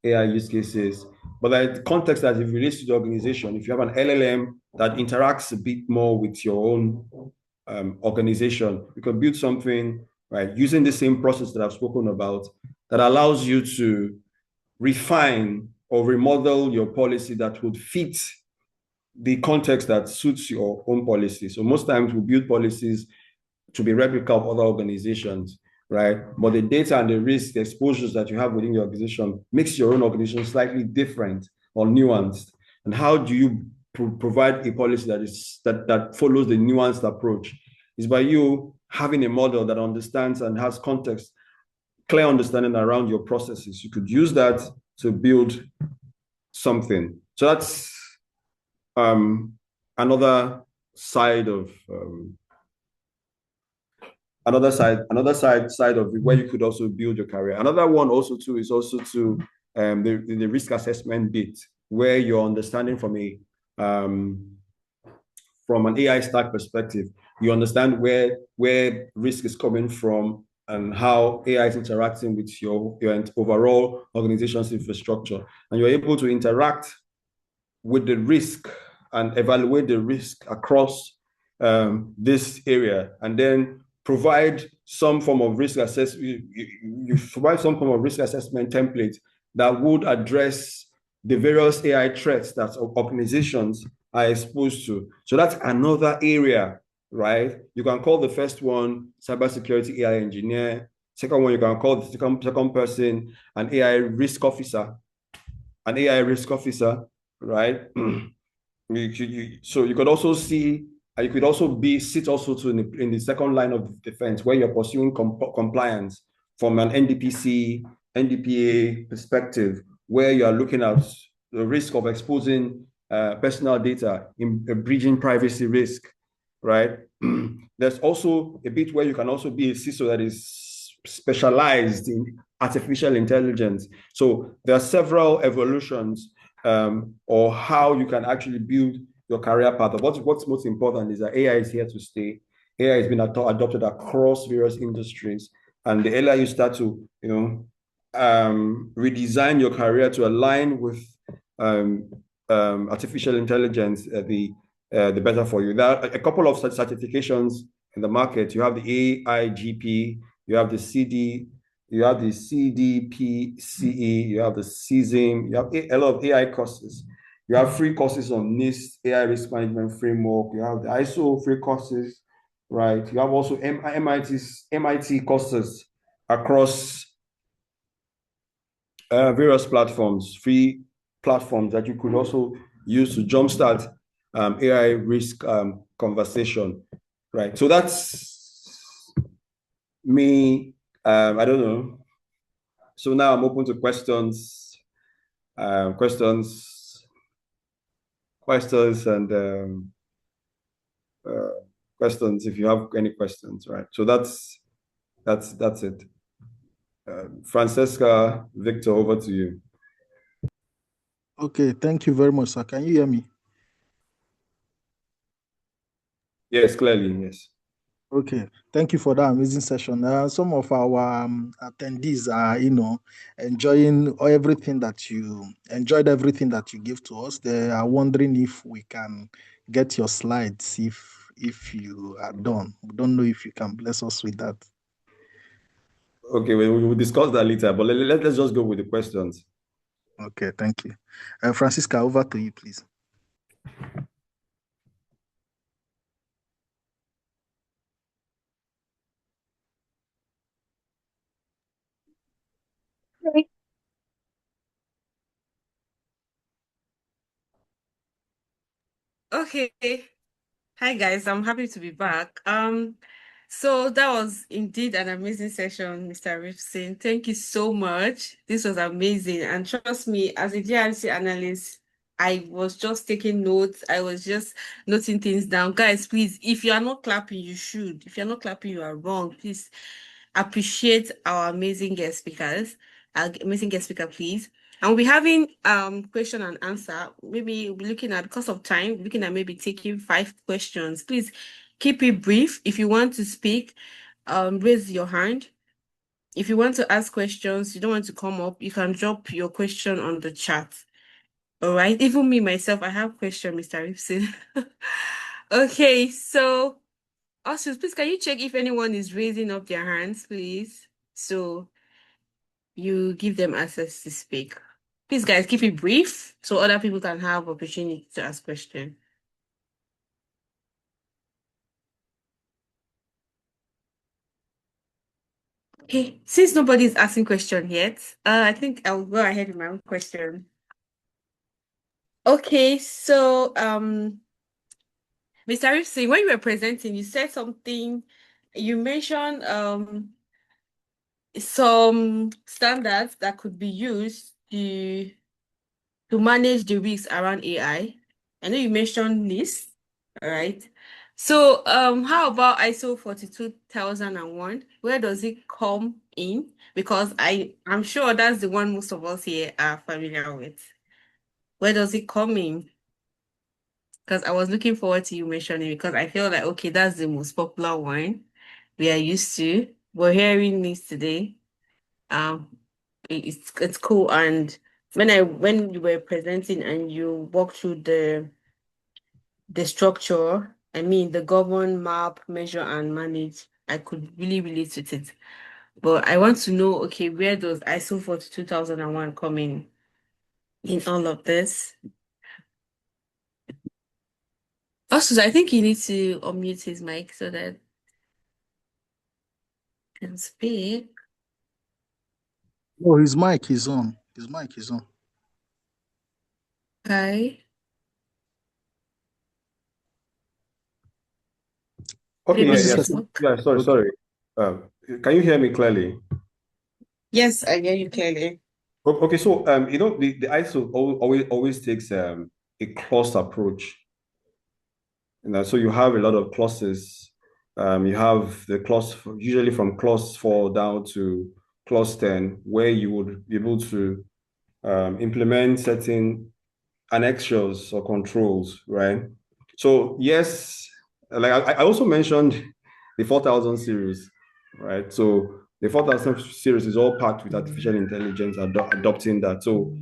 Speaker 4: AI use cases, but the context that it relates to the organization. If you have an LLM that interacts a bit more with your own organization, you can build something, right, using the same process that I've spoken about, that allows you to refine or remodel your policy that would fit the context that suits your own policy. So most times we build policies to be replica of other organizations, right? But the data and the risk, the exposures that you have within your organization makes your own organization slightly different or nuanced. And how do you provide a policy that follows the nuanced approach? Is by you having a model that understands and has context, clear understanding around your processes. You could use that to build something. So that's another side of another side of it, where you could also build your career. Another one also too is also to the risk assessment bit, where you're understanding from an AI stack perspective, you understand where risk is coming from and how AI is interacting with your overall organization's infrastructure. And you're able to interact with the risk and evaluate the risk across this area, and then provide some form of risk assessment. You provide some form of risk assessment template that would address the various AI threats that organizations are exposed to. So that's another area, right? You can call the first one cybersecurity AI engineer. Second one, you can call the second person an AI risk officer. Right? So you could also see, you could also sit in the second line of defense, where you're pursuing compliance from an NDPC, NDPA perspective, where you are looking at the risk of exposing personal data, in breaching privacy risk, right? There's also a bit where you can also be a CISO that is specialized in artificial intelligence. So there are several evolutions or how you can actually build your career path. What's most important is that AI is here to stay. AI has been adopted across various industries. And the earlier you start to, redesign your career to align with artificial intelligence, the better for you. There are a couple of certifications in the market. You have the AIGP, you have the you have the CDPCE, you have the CZIM, you have a lot of AI courses. You have free courses on NIST, AI risk management framework. You have the ISO free courses, right? You have also MIT courses across various platforms, free platforms that you could also use to jumpstart AI risk conversation, right? So that's me. I don't know. So now I'm open to questions, questions, and questions if you have any questions, right? So that's it. Fransica, Victor, over to you.
Speaker 5: Okay, thank you very much, sir. Can you hear me?
Speaker 4: Yes, clearly, yes.
Speaker 5: Okay, thank you for that amazing session. Some of our attendees are, enjoying everything that you gave to us. They are wondering if we can get your slides if you are done. We don't know if you can bless us with that.
Speaker 4: Okay, we will discuss that later, but let's just go with the questions.
Speaker 5: Okay, thank you. Fransica, over to you, please.
Speaker 1: Okay. Hi guys, I'm happy to be back. So that was indeed an amazing session, Mr. Rypson. Thank you so much. This was amazing. And trust me, as a GRC analyst, I was just taking notes. I was just noting things down. Guys, please, if you are not clapping, you should. If you're not clapping, you are wrong. Please appreciate our amazing guest speakers. Our amazing guest speaker, please. And we'll be having question and answer. Maybe we'll be looking at, because of time, looking at maybe taking 5 questions. Please keep it brief. If you want to speak, raise your hand. If you want to ask questions, you don't want to come up, you can drop your question on the chat. All right. Even me myself, I have question, Mr. Rypson. Okay, so also please can you check if anyone is raising up their hands, please? So you give them access to speak. Please, guys, keep it brief so other people can have opportunity to ask questions. Okay, since nobody's asking question yet, I think I'll go ahead with my own question. Okay, so Mr. Rypson, when you were presenting, you said something, you mentioned some standards that could be used to manage the risks around AI. I know you mentioned this, all right? So how about ISO 42001? Where does it come in? Because I'm sure that's the one most of us here are familiar with. Where does it come in? Because I was looking forward to you mentioning it, because I feel like, okay, that's the most popular one we are used to. We're hearing this today. It's cool. And when you were presenting and you walked through the structure, I mean the govern, map, measure, and manage, I could really relate with it. But I want to know, okay, where does ISO 42001 come in all of this? Also, I think you need to unmute his mic so that he can speak.
Speaker 5: Oh, his mic is on. His mic is on.
Speaker 1: Hi.
Speaker 4: Okay,
Speaker 1: Maybe
Speaker 4: yeah, sorry. Can you hear me clearly?
Speaker 1: Yes, I hear you clearly.
Speaker 4: Okay, so the ISO always takes a cluster approach. So you have a lot of clauses. You have the clause usually from clause 4 down to clause 10, where you would be able to implement certain annexures or controls, right? So yes, like I also mentioned the 4000 series, right? So the 4000 series is all packed with artificial intelligence adopting that. So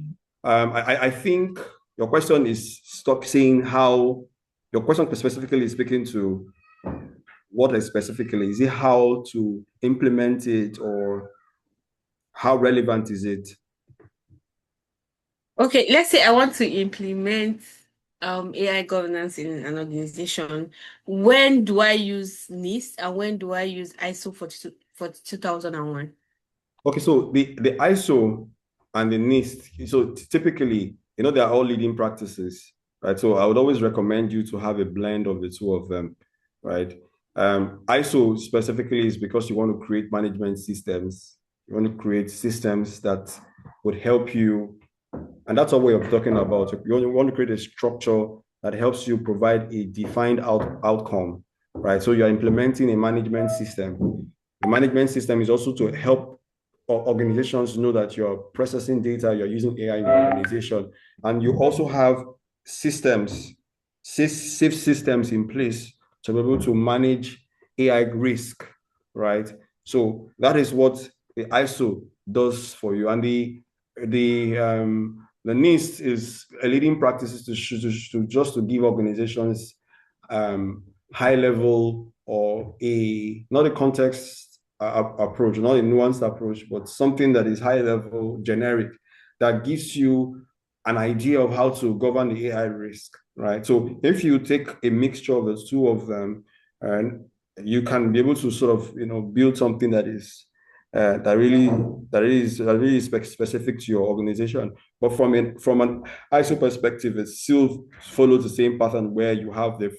Speaker 4: I think your question is stop saying how, your question specifically is speaking to what is specifically, is it how to implement it or how relevant is it?
Speaker 1: Okay, let's say I want to implement AI governance in an organization. When do I use NIST and when do I use ISO 42001?
Speaker 4: Okay, so the ISO and the NIST, so typically, they are all leading practices, right? So I would always recommend you to have a blend of the two of them, right? ISO specifically is because you want to create management systems. You want to create systems that would help you, and that's our way of talking about it. You want to create a structure that helps you provide a defined outcome, right? So you're implementing a management system. The management system is also to help organizations know that you're processing data, you're using AI in your organization, and you also have systems, safe systems in place to be able to manage AI risk, right? So that is what the ISO does for you, and the NIST is a leading practices to just to give organizations high level or not a context approach, not a nuanced approach, but something that is high level, generic, that gives you an idea of how to govern the AI risk, right? So if you take a mixture of the two of them, and you can be able to sort of build something that is that really is specific to your organization. But from an ISO perspective, it still follows the same pattern where you have the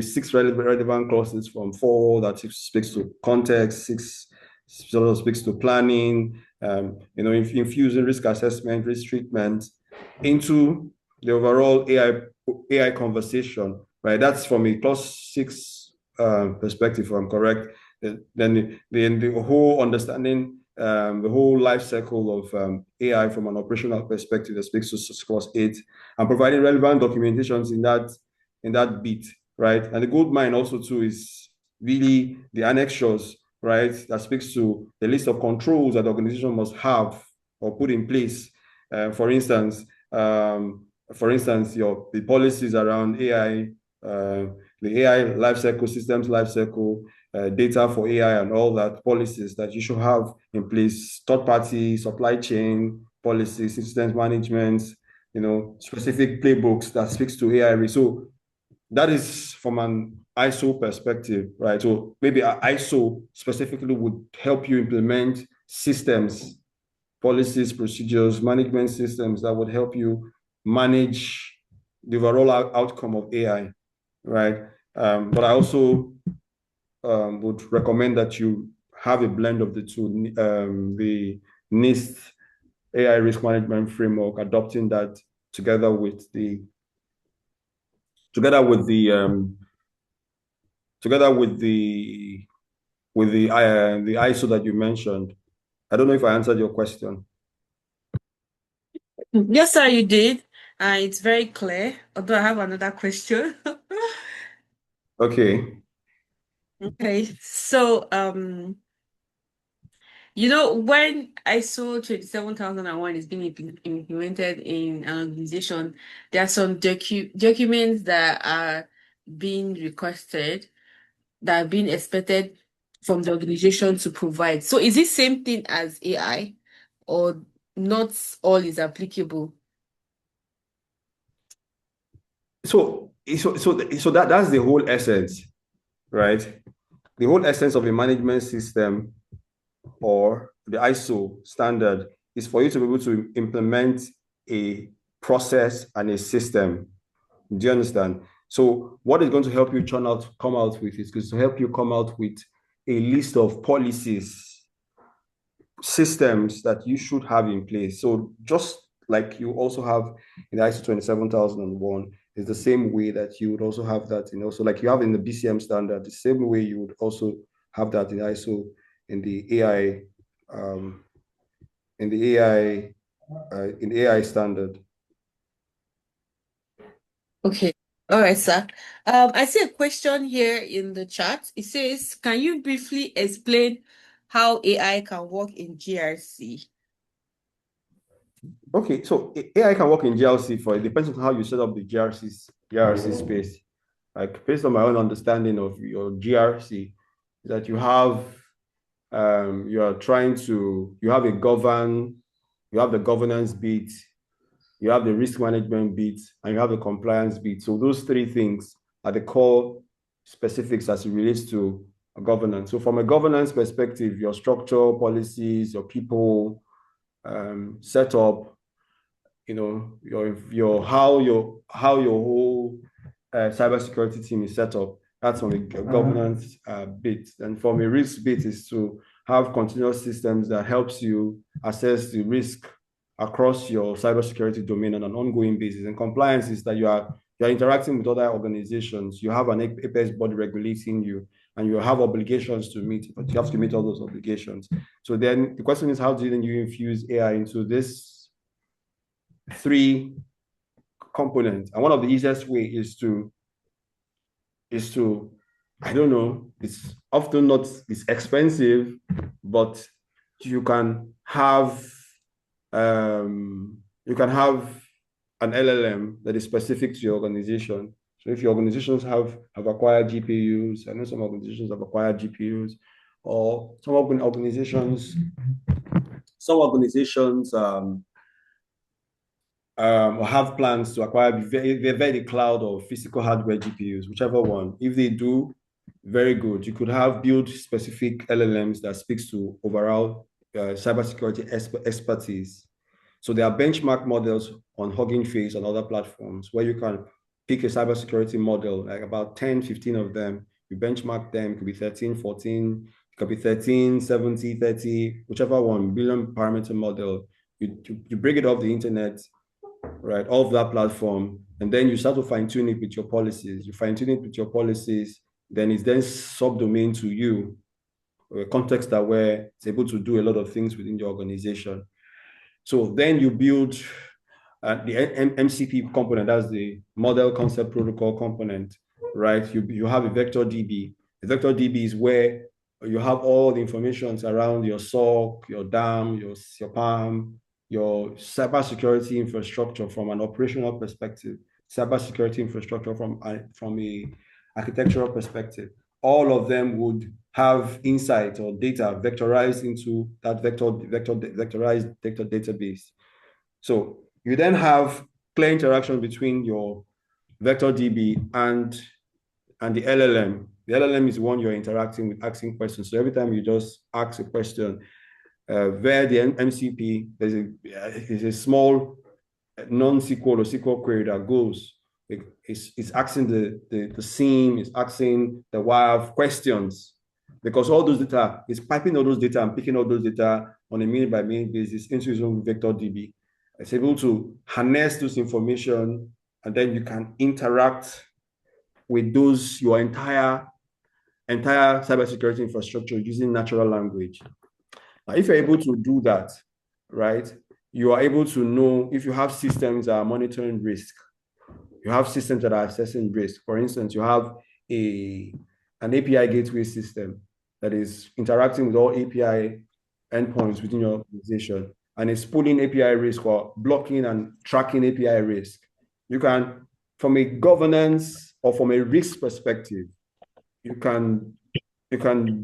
Speaker 4: six relevant clauses from 4 that speaks to context, 6 sort of speaks to planning, infusing risk assessment, risk treatment into the overall AI conversation, right? That's from a clause 6 perspective, if I'm correct. Then the whole understanding, the whole life cycle of AI from an operational perspective that speaks to clause 8, and providing relevant documentations in that bit, right? And the gold mine also too is really the annexures, right? That speaks to the list of controls that the organization must have or put in place. For instance, the policies around AI, the AI lifecycle, systems lifecycle, data for AI and all that, policies that you should have in place, third-party supply chain policies, systems management, specific playbooks that speaks to AI. So that is from an ISO perspective, right? So maybe ISO specifically would help you implement systems, policies, procedures, management systems that would help you manage the overall outcome of AI, right? But I also would recommend that you have a blend of the two, the NIST AI risk management framework, adopting that together with the ISO that you mentioned. I don't know if I answered your question.
Speaker 1: Yes, sir, you did. It's very clear. Although I have another question.
Speaker 4: Okay.
Speaker 1: Okay, so when ISO 27001 is being implemented in an organization, there are some documents that are being requested, that are being expected from the organization to provide. So is it same thing as AI, or not all is applicable?
Speaker 4: So that's the whole essence, right? The whole essence of a management system or the ISO standard is for you to be able to implement a process and a system. Do you understand? So what is going to help you come out with is to help you come out with a list of policies, systems that you should have in place. So just like you also have in the ISO 27001, is the same way that you would also have that in also, like you have in the BCM standard, the same way you would also have that in ISO, in the AI, in the AI standard.
Speaker 1: Okay, All right, sir. I see a question here in the chat. It says, can you briefly explain how AI can work in GRC?
Speaker 4: Okay, so AI can work in GRC it depends on how you set up the GRC space. Like based on my own understanding of your GRC, that you have you have the governance bit, you have the risk management bit, and you have the compliance bit. So those three things are the core specifics as it relates to governance. So from a governance perspective, your structure, policies, your people, setup, how your whole cybersecurity team is set up. That's from a governance bit. And from a risk bit is to have continuous systems that helps you assess the risk across your cybersecurity domain on an ongoing basis. And compliance is that you are interacting with other organizations. You have an apex body regulating you, and you have obligations to meet, but you have to meet all those obligations. So then the question is, how do you infuse AI into this three components? And one of the easiest way is to I don't know, it's often not, it's expensive, but you can have an LLM that is specific to your organization. So if your organizations have acquired GPUs, I know some organizations have acquired GPUs, or some organizations have plans to acquire the cloud or physical hardware GPUs, whichever one. If they do, very good. You could have build specific LLMs that speaks to overall cybersecurity expertise. So there are benchmark models on Hugging Face and other platforms where you can pick a cybersecurity model, like about 10, 15 of them. You benchmark them, it could be 13, 14, it could be 13, 70, 30, whichever one, billion parameter model. You bring it off the internet, right, off that platform, and then you start to fine-tune it with your policies. You fine-tune it with your policies, then it's then subdomain to you, a context that where it's able to do a lot of things within your organization. So then you build the MCP component, that's the model concept protocol component, right? You have a vector DB. The vector DB is where you have all the information around your SOC, your DAM, your PAM, your cybersecurity infrastructure from an operational perspective, cybersecurity infrastructure from a architectural perspective. All of them would have insight or data vectorized into that vectorized data database. So you then have clear interaction between your vector DB and the LLM. The LLM is the one you're interacting with, asking questions. So every time you just ask a question, via the MCP, there's a small non-SQL or SQL query that goes. It's asking the SIEM, it's asking the WAF questions, because all those data, it's piping all those data and picking all those data on a minute by minute basis into its own vector DB. It's able to harness this information, and then you can interact with those, your entire cybersecurity infrastructure using natural language. Now, if you're able to do that, right, you are able to know if you have systems that are monitoring risk. You have systems that are assessing risk. For instance, you have an API gateway system that is interacting with all API endpoints within your organization, and it's pulling API risk or blocking and tracking API risk. You can, from a governance or from a risk perspective, you can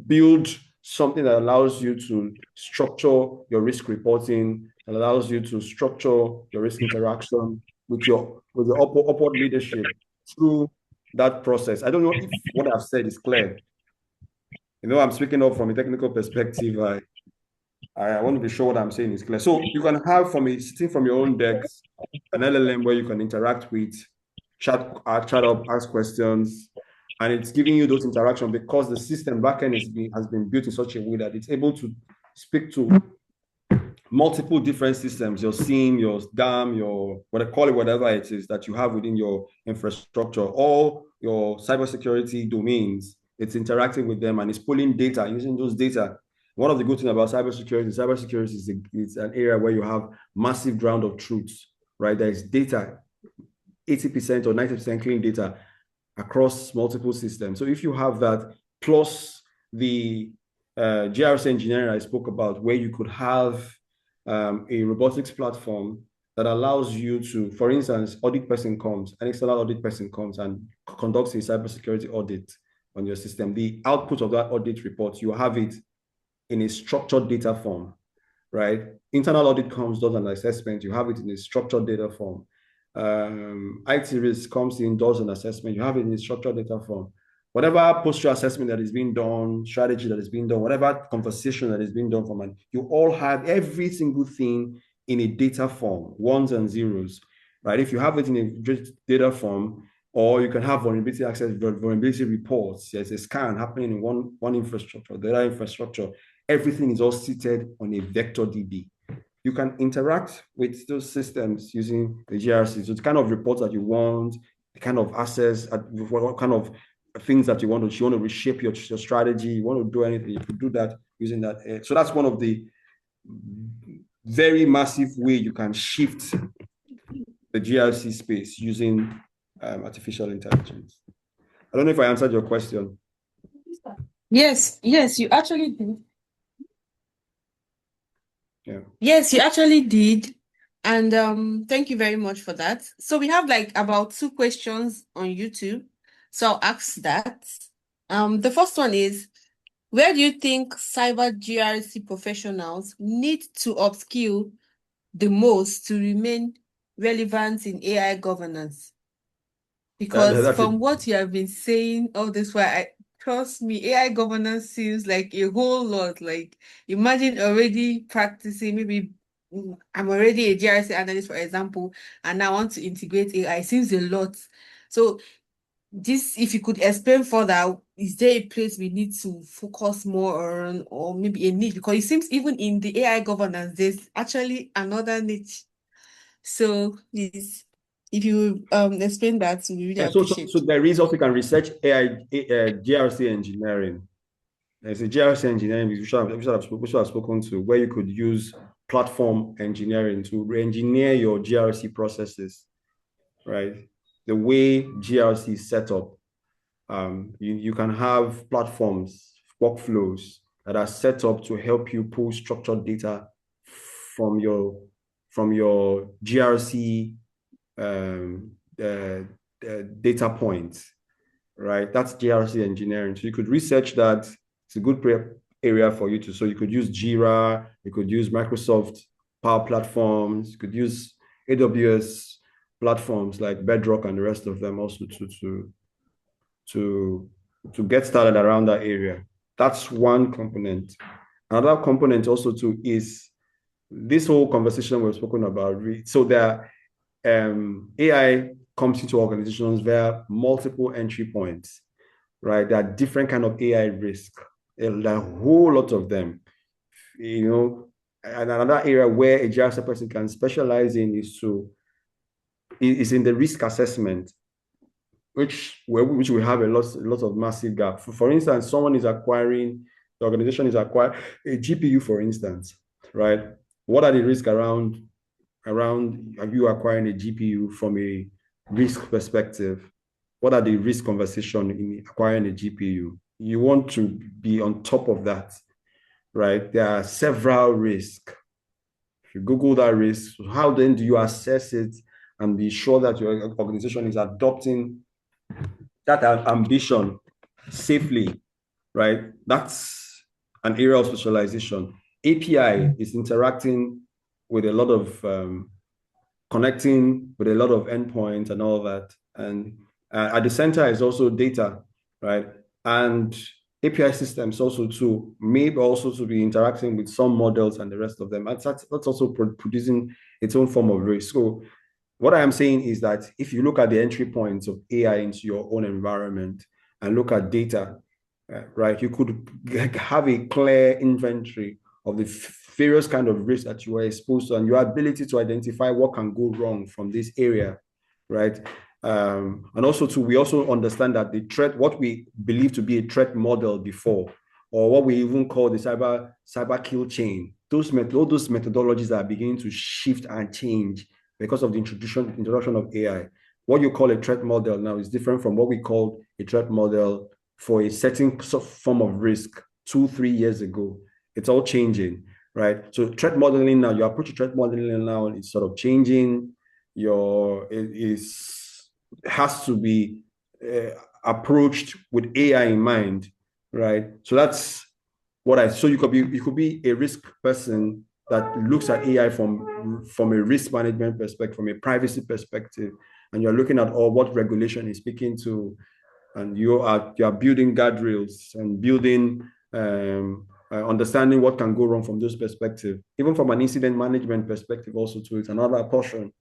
Speaker 4: build something that allows you to structure your risk reporting, that allows you to structure your risk interaction with your upward leadership through that process. I don't know if what I've said is clear. I'm speaking up from a technical perspective. I want to be sure what I'm saying is clear. So you can have sitting from your own decks, an LLM where you can interact with, chat up, ask questions, and it's giving you those interactions because the system backend has been built in such a way that it's able to speak to multiple different systems, your SIEM, your DAM, your whatever it is that you have within your infrastructure, all your cybersecurity domains. It's interacting with them and it's pulling data, using those data. One of the good things about cybersecurity is an area where you have massive ground of truth, right? There is data 80% or 90% clean data across multiple systems. So if you have that, plus the GRC engineering I spoke about, where you could have a robotics platform that allows you to, for instance, an external audit person comes and conducts a cybersecurity audit on your system. The output of that audit report, you have it in a structured data form, right? Internal audit comes, does an assessment, you have it in a structured data form. IT risk comes in, does an assessment, you have it in a structured data form. Whatever posture assessment that is being done, strategy that is being done, whatever conversation that is being done from it, you all have every single thing in a data form, ones and zeros, right? If you have it in a data form, or you can have vulnerability access, vulnerability reports, there's a scan happening in one infrastructure, the other infrastructure, everything is all seated on a vector DB. You can interact with those systems using the GRC. So the kind of reports that you want, the kind of access, what kind of things that you want to reshape your strategy, you want to do anything, you could do that using that. So that's one of the very massive way you can shift the GRC space using artificial intelligence. I don't know if I answered your question.
Speaker 1: Yes, you actually did.
Speaker 4: Yeah.
Speaker 1: Yes, you actually did. And thank you very much for that. So we have like about 2 questions on YouTube. So I'll ask that. The first one is, where do you think cyber GRC professionals need to upskill the most to remain relevant in AI governance? Because from what you have been saying all this while, trust me, AI governance seems like a whole lot. Like, imagine already practicing, maybe I'm already a GRC analyst, for example, and I want to integrate AI. It seems a lot. So this, if you could explain further, is there a place we need to focus more on, or maybe a niche? Because it seems even in the AI governance, there's actually another niche. So please, if you explain that, we really appreciate.
Speaker 4: So there is also, you can research AI, GRC engineering. There's a GRC engineering we should have spoken to, where you could use platform engineering to re-engineer your GRC processes, right? The way GRC is set up, you can have platforms, workflows that are set up to help you pull structured data from your GRC data points, right? That's GRC engineering. So you could research that. It's a good area for you to. So you could use Jira, you could use Microsoft Power Platforms, you could use AWS platforms like Bedrock and the rest of them also to get started around that area. That's one component. Another component also too is this whole conversation we've spoken about. So there, AI comes into organizations via multiple entry points, right? There are different kind of AI risk, a whole lot of them, you know. And another area where a GRC person can specialize in is in the risk assessment, which we have a lot of massive gap. For instance, the organization is acquiring a GPU, for instance, right? What are the risks around you acquiring a GPU from a risk perspective? What are the risk conversation in acquiring a GPU? You want to be on top of that, right? There are several risks. If you Google that risk, how then do you assess it and be sure that your organization is adopting that ambition safely, right? That's an area of specialization. API is interacting with a lot of connecting with a lot of endpoints and all that. And at the center is also data, right? And API systems also to maybe also to be interacting with some models and the rest of them. And that's also producing its own form of risk. So what I am saying is that if you look at the entry points of AI into your own environment and look at data, right, you could have a clear inventory of the various kind of risks that you are exposed to and your ability to identify what can go wrong from this area, right? And also we also understand that the threat, what we believe to be a threat model before, or what we even call the cyber kill chain, all those methodologies are beginning to shift and change because of the introduction of AI. what you call a threat model now is different from what we called a threat model for a certain form of risk 2-3 years ago. It's all changing, right? So threat modeling now, your approach to threat modeling now is sort of changing. It has to be approached with AI in mind, right? So that's so you could be a risk person that looks at AI from a risk management perspective, from a privacy perspective, and you're looking at what regulation is speaking to, and you are building guardrails and building understanding what can go wrong from those perspectives. Even from an incident management perspective, also too, it's another portion,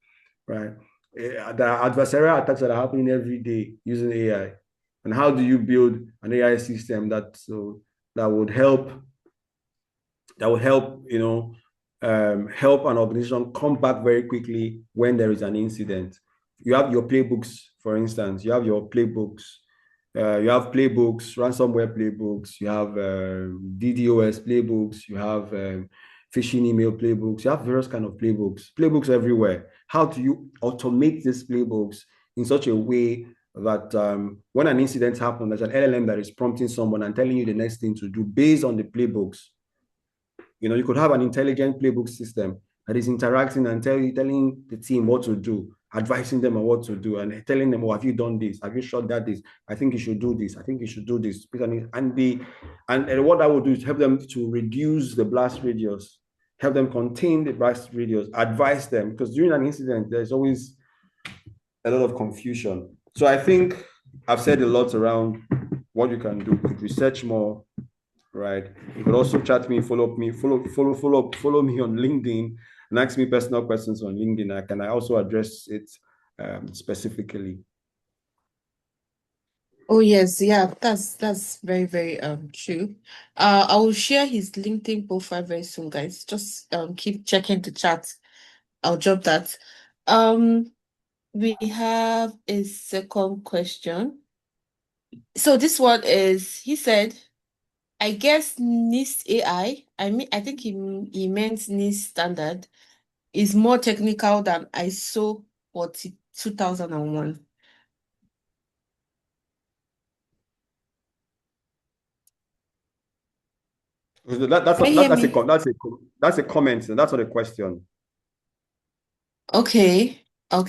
Speaker 4: right? There are adversarial attacks that are happening every day using AI, and how do you build an AI system that would help help an organization come back very quickly when there is an incident. You have your playbooks, for instance. You have your playbooks. You have playbooks, ransomware playbooks. You have DDoS playbooks. You have phishing email playbooks. You have various kind of playbooks everywhere. How do you automate these playbooks in such a way that when an incident happens, there's an LLM that is prompting someone and telling you the next thing to do based on the playbooks? You could have an intelligent playbook system that is interacting and telling the team what to do, advising them on what to do, and telling them, "Oh, have you done this? Have you shot this? I think you should do this. I think you should do this." And what I would do is help them to reduce the blast radius, help them contain the blast radius, advise them, because during an incident, there's always a lot of confusion. So I think I've said a lot around what you can do. You could research more, right? You could also chat me, follow me on LinkedIn and ask me personal questions on LinkedIn. Can I also address it specifically?
Speaker 1: Oh yes, yeah, that's very, very true. I will share his LinkedIn profile very soon, guys. Just keep checking the chat. I'll drop that. We have a second question. So this one is, he said, I guess NIST AI, I think he meant NIST standard, is more technical than ISO 2001.
Speaker 4: That's
Speaker 1: Can you hear me?
Speaker 4: a comment. That's not a question.
Speaker 1: Okay. All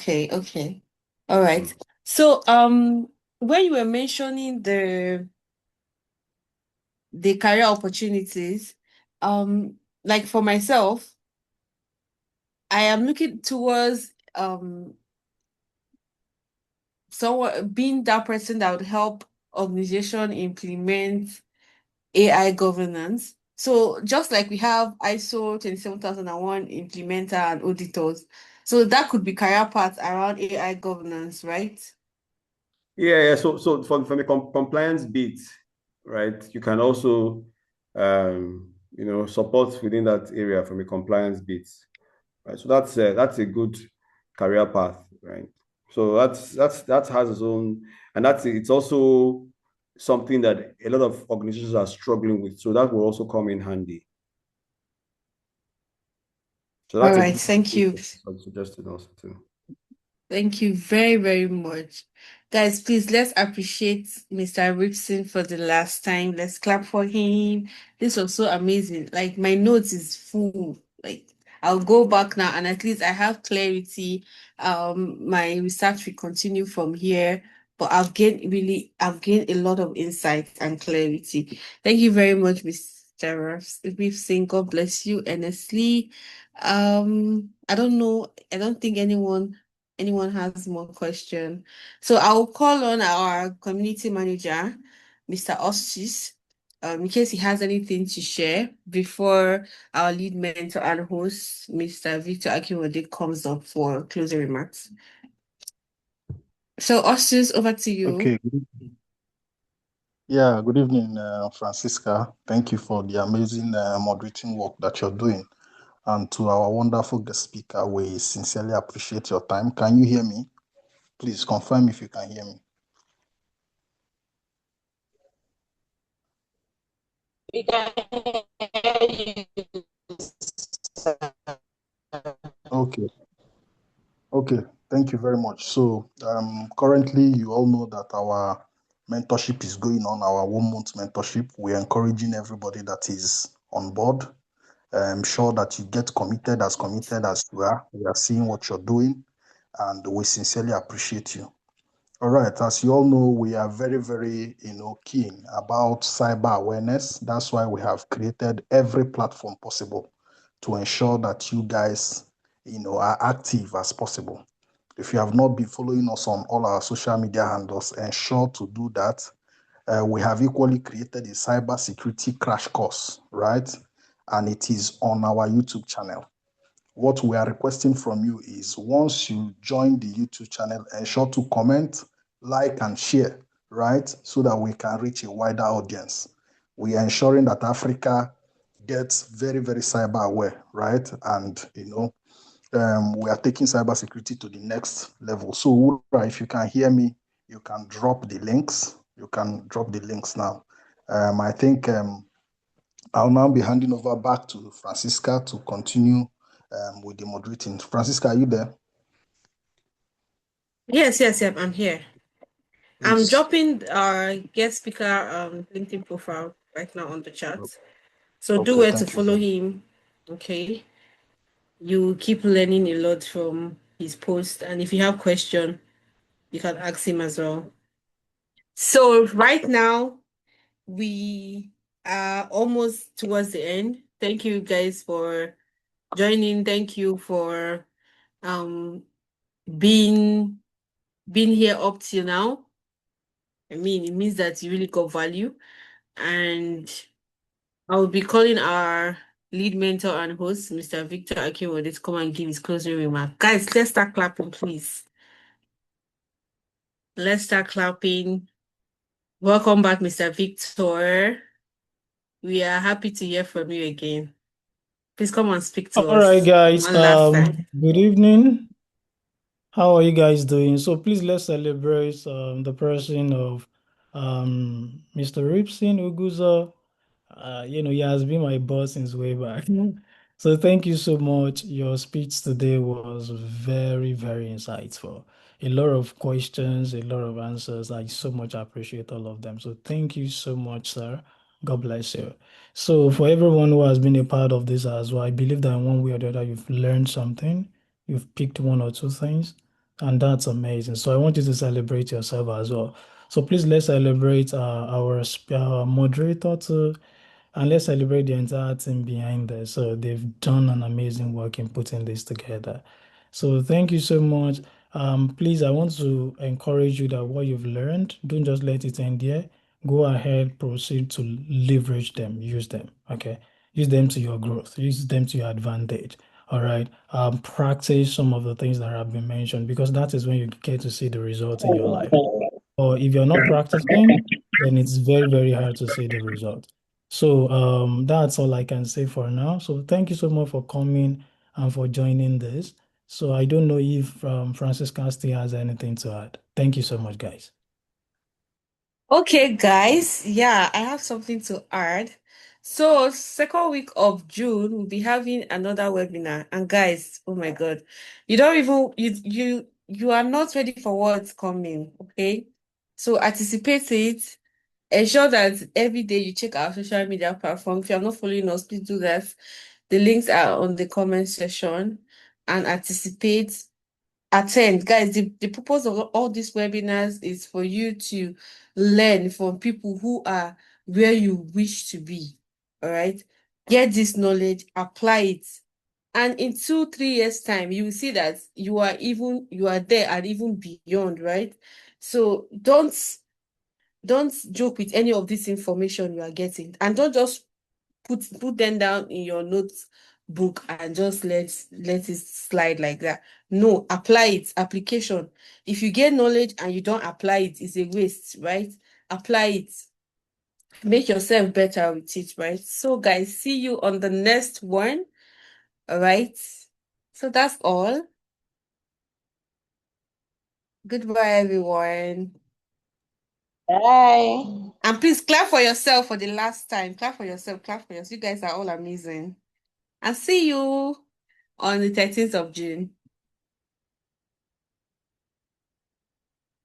Speaker 1: right. So when you were mentioning the career opportunities, like for myself, I am looking towards someone being that person that would help organization implement AI governance. So just like we have ISO 27001 implementer and auditors, so that could be career paths around AI governance, right?
Speaker 4: Yeah. So from a compliance bit, right? You can also support within that area from a compliance bit, right? So that's a good career path, right? So that has its own, and it's also something that a lot of organizations are struggling with. So that will also come in handy. So
Speaker 1: All right, thank you.
Speaker 4: I suggested also too.
Speaker 1: Thank you very, very much. Guys, please let's appreciate Mr. Rypson for the last time. Let's clap for him. This was so amazing. Like my notes is full. Like I'll go back now and at least I have clarity. My research will continue from here, but I've gained a lot of insight and clarity. Thank you very much, Mr. Rypson. God bless you, honestly. I don't know. I don't think anyone has more question. So I'll call on our community manager, Mr. Ostis, in case he has anything to share before our lead mentor and host, Mr. Victor Akinode, comes up for closing remarks. So Ostis, over to you.
Speaker 5: Okay. Yeah, good evening, Francisca. Thank you for the amazing moderating work that you're doing. And to our wonderful guest speaker, we sincerely appreciate your time. Can you hear me? Please confirm if you can hear me.
Speaker 3: We can hear you.
Speaker 5: Okay. Thank you very much. So currently, you all know that our mentorship is going on, our 1 month mentorship. We're encouraging everybody that is on board. I'm sure that you get committed as you are. We are seeing what you're doing, and we sincerely appreciate you. All right, as you all know, we are very, very, keen about cyber awareness. That's why we have created every platform possible to ensure that you guys, are active as possible. If you have not been following us on all our social media handles, ensure to do that. We have equally created a cybersecurity crash course, right? And it is on our YouTube channel. What we are requesting from you is once you join the YouTube channel, ensure to comment, like, and share, right? So that we can reach a wider audience. We are ensuring that Africa gets very, very cyber aware, right? And, we are taking cybersecurity to the next level. So, Ura, if you can hear me, you can drop the links. You can drop the links now. I think I'll now be handing over back to Francisca to continue with the moderating. Francisca, are you there?
Speaker 1: Yes, I'm here. I'm
Speaker 5: Please.
Speaker 1: dropping our guest speaker LinkedIn profile right now on the chat. So do
Speaker 5: Okay,
Speaker 1: well to
Speaker 5: thank you.
Speaker 1: follow him. Okay. You keep learning a lot from his post. And if you have question, you can ask him as well. So right now, we are almost towards the end. Thank you guys for joining. Thank you for being here up till now. I mean, it means that you really got value. And I'll be calling our lead mentor and host, Mr. Victor Akinode, to come and give his closing remark. Guys, let's start clapping, please. Let's start clapping. Welcome back, Mr. Victor. We are happy to hear from you again. Please come and speak to
Speaker 2: All
Speaker 1: us
Speaker 2: right, guys.
Speaker 1: one last time.
Speaker 2: Good evening. How are you guys doing? So please let's celebrate the person of Mr. Rypson Ugwuzor. He has been my boss since way back. So thank you so much. Your speech today was very, very insightful. A lot of questions, a lot of answers. I so much appreciate all of them. So thank you so much, sir. God bless you. So for everyone who has been a part of this as well, I believe that in one way or the other, you've learned something. You've picked one or two things, and that's amazing. So I want you to celebrate yourself as well. So please let's celebrate our moderator too. And let's celebrate the entire team behind this. So they've done an amazing work in putting this together. So thank you so much. Please, I want to encourage you that what you've learned, don't just let it end there. Go ahead, proceed to leverage them, use them. Okay, use them to your growth, use them to your advantage. All right. Practice some of the things that have been mentioned because that is when you get to see the results in your life. Or if you're not practicing, then it's very, very hard to see the result. So that's all I can say for now. So thank you so much for coming and for joining this. So I don't know if Francisca still has anything to add. Thank you so much, guys.
Speaker 1: Okay, guys. Yeah, I have something to add. So, second week of June, we'll be having another webinar. And guys, oh my God, you don't even you are not ready for what's coming. Okay, so anticipate it. Ensure that every day you check our social media platform. If you're not following us, please do that. The links are on the comment section and anticipate. Attend. Guys, the purpose of all these webinars is for you to learn from people who are where you wish to be. All right. Get this knowledge, apply it. And in 2-3 years' time, you will see that you are there and even beyond, right? So don't joke with any of this information you are getting. And don't just put them down in your notebook and just let it slide like that. No, apply it. Application. If you get knowledge and you don't apply it, it's a waste, right? Apply it. Make yourself better with it, right? So guys, see you on the next one. All right. So that's all. Goodbye, everyone.
Speaker 3: Bye.
Speaker 1: And please clap for yourself for the last time. Clap for yourself. Clap for yourself. You guys are all amazing. And see you on the 13th of June.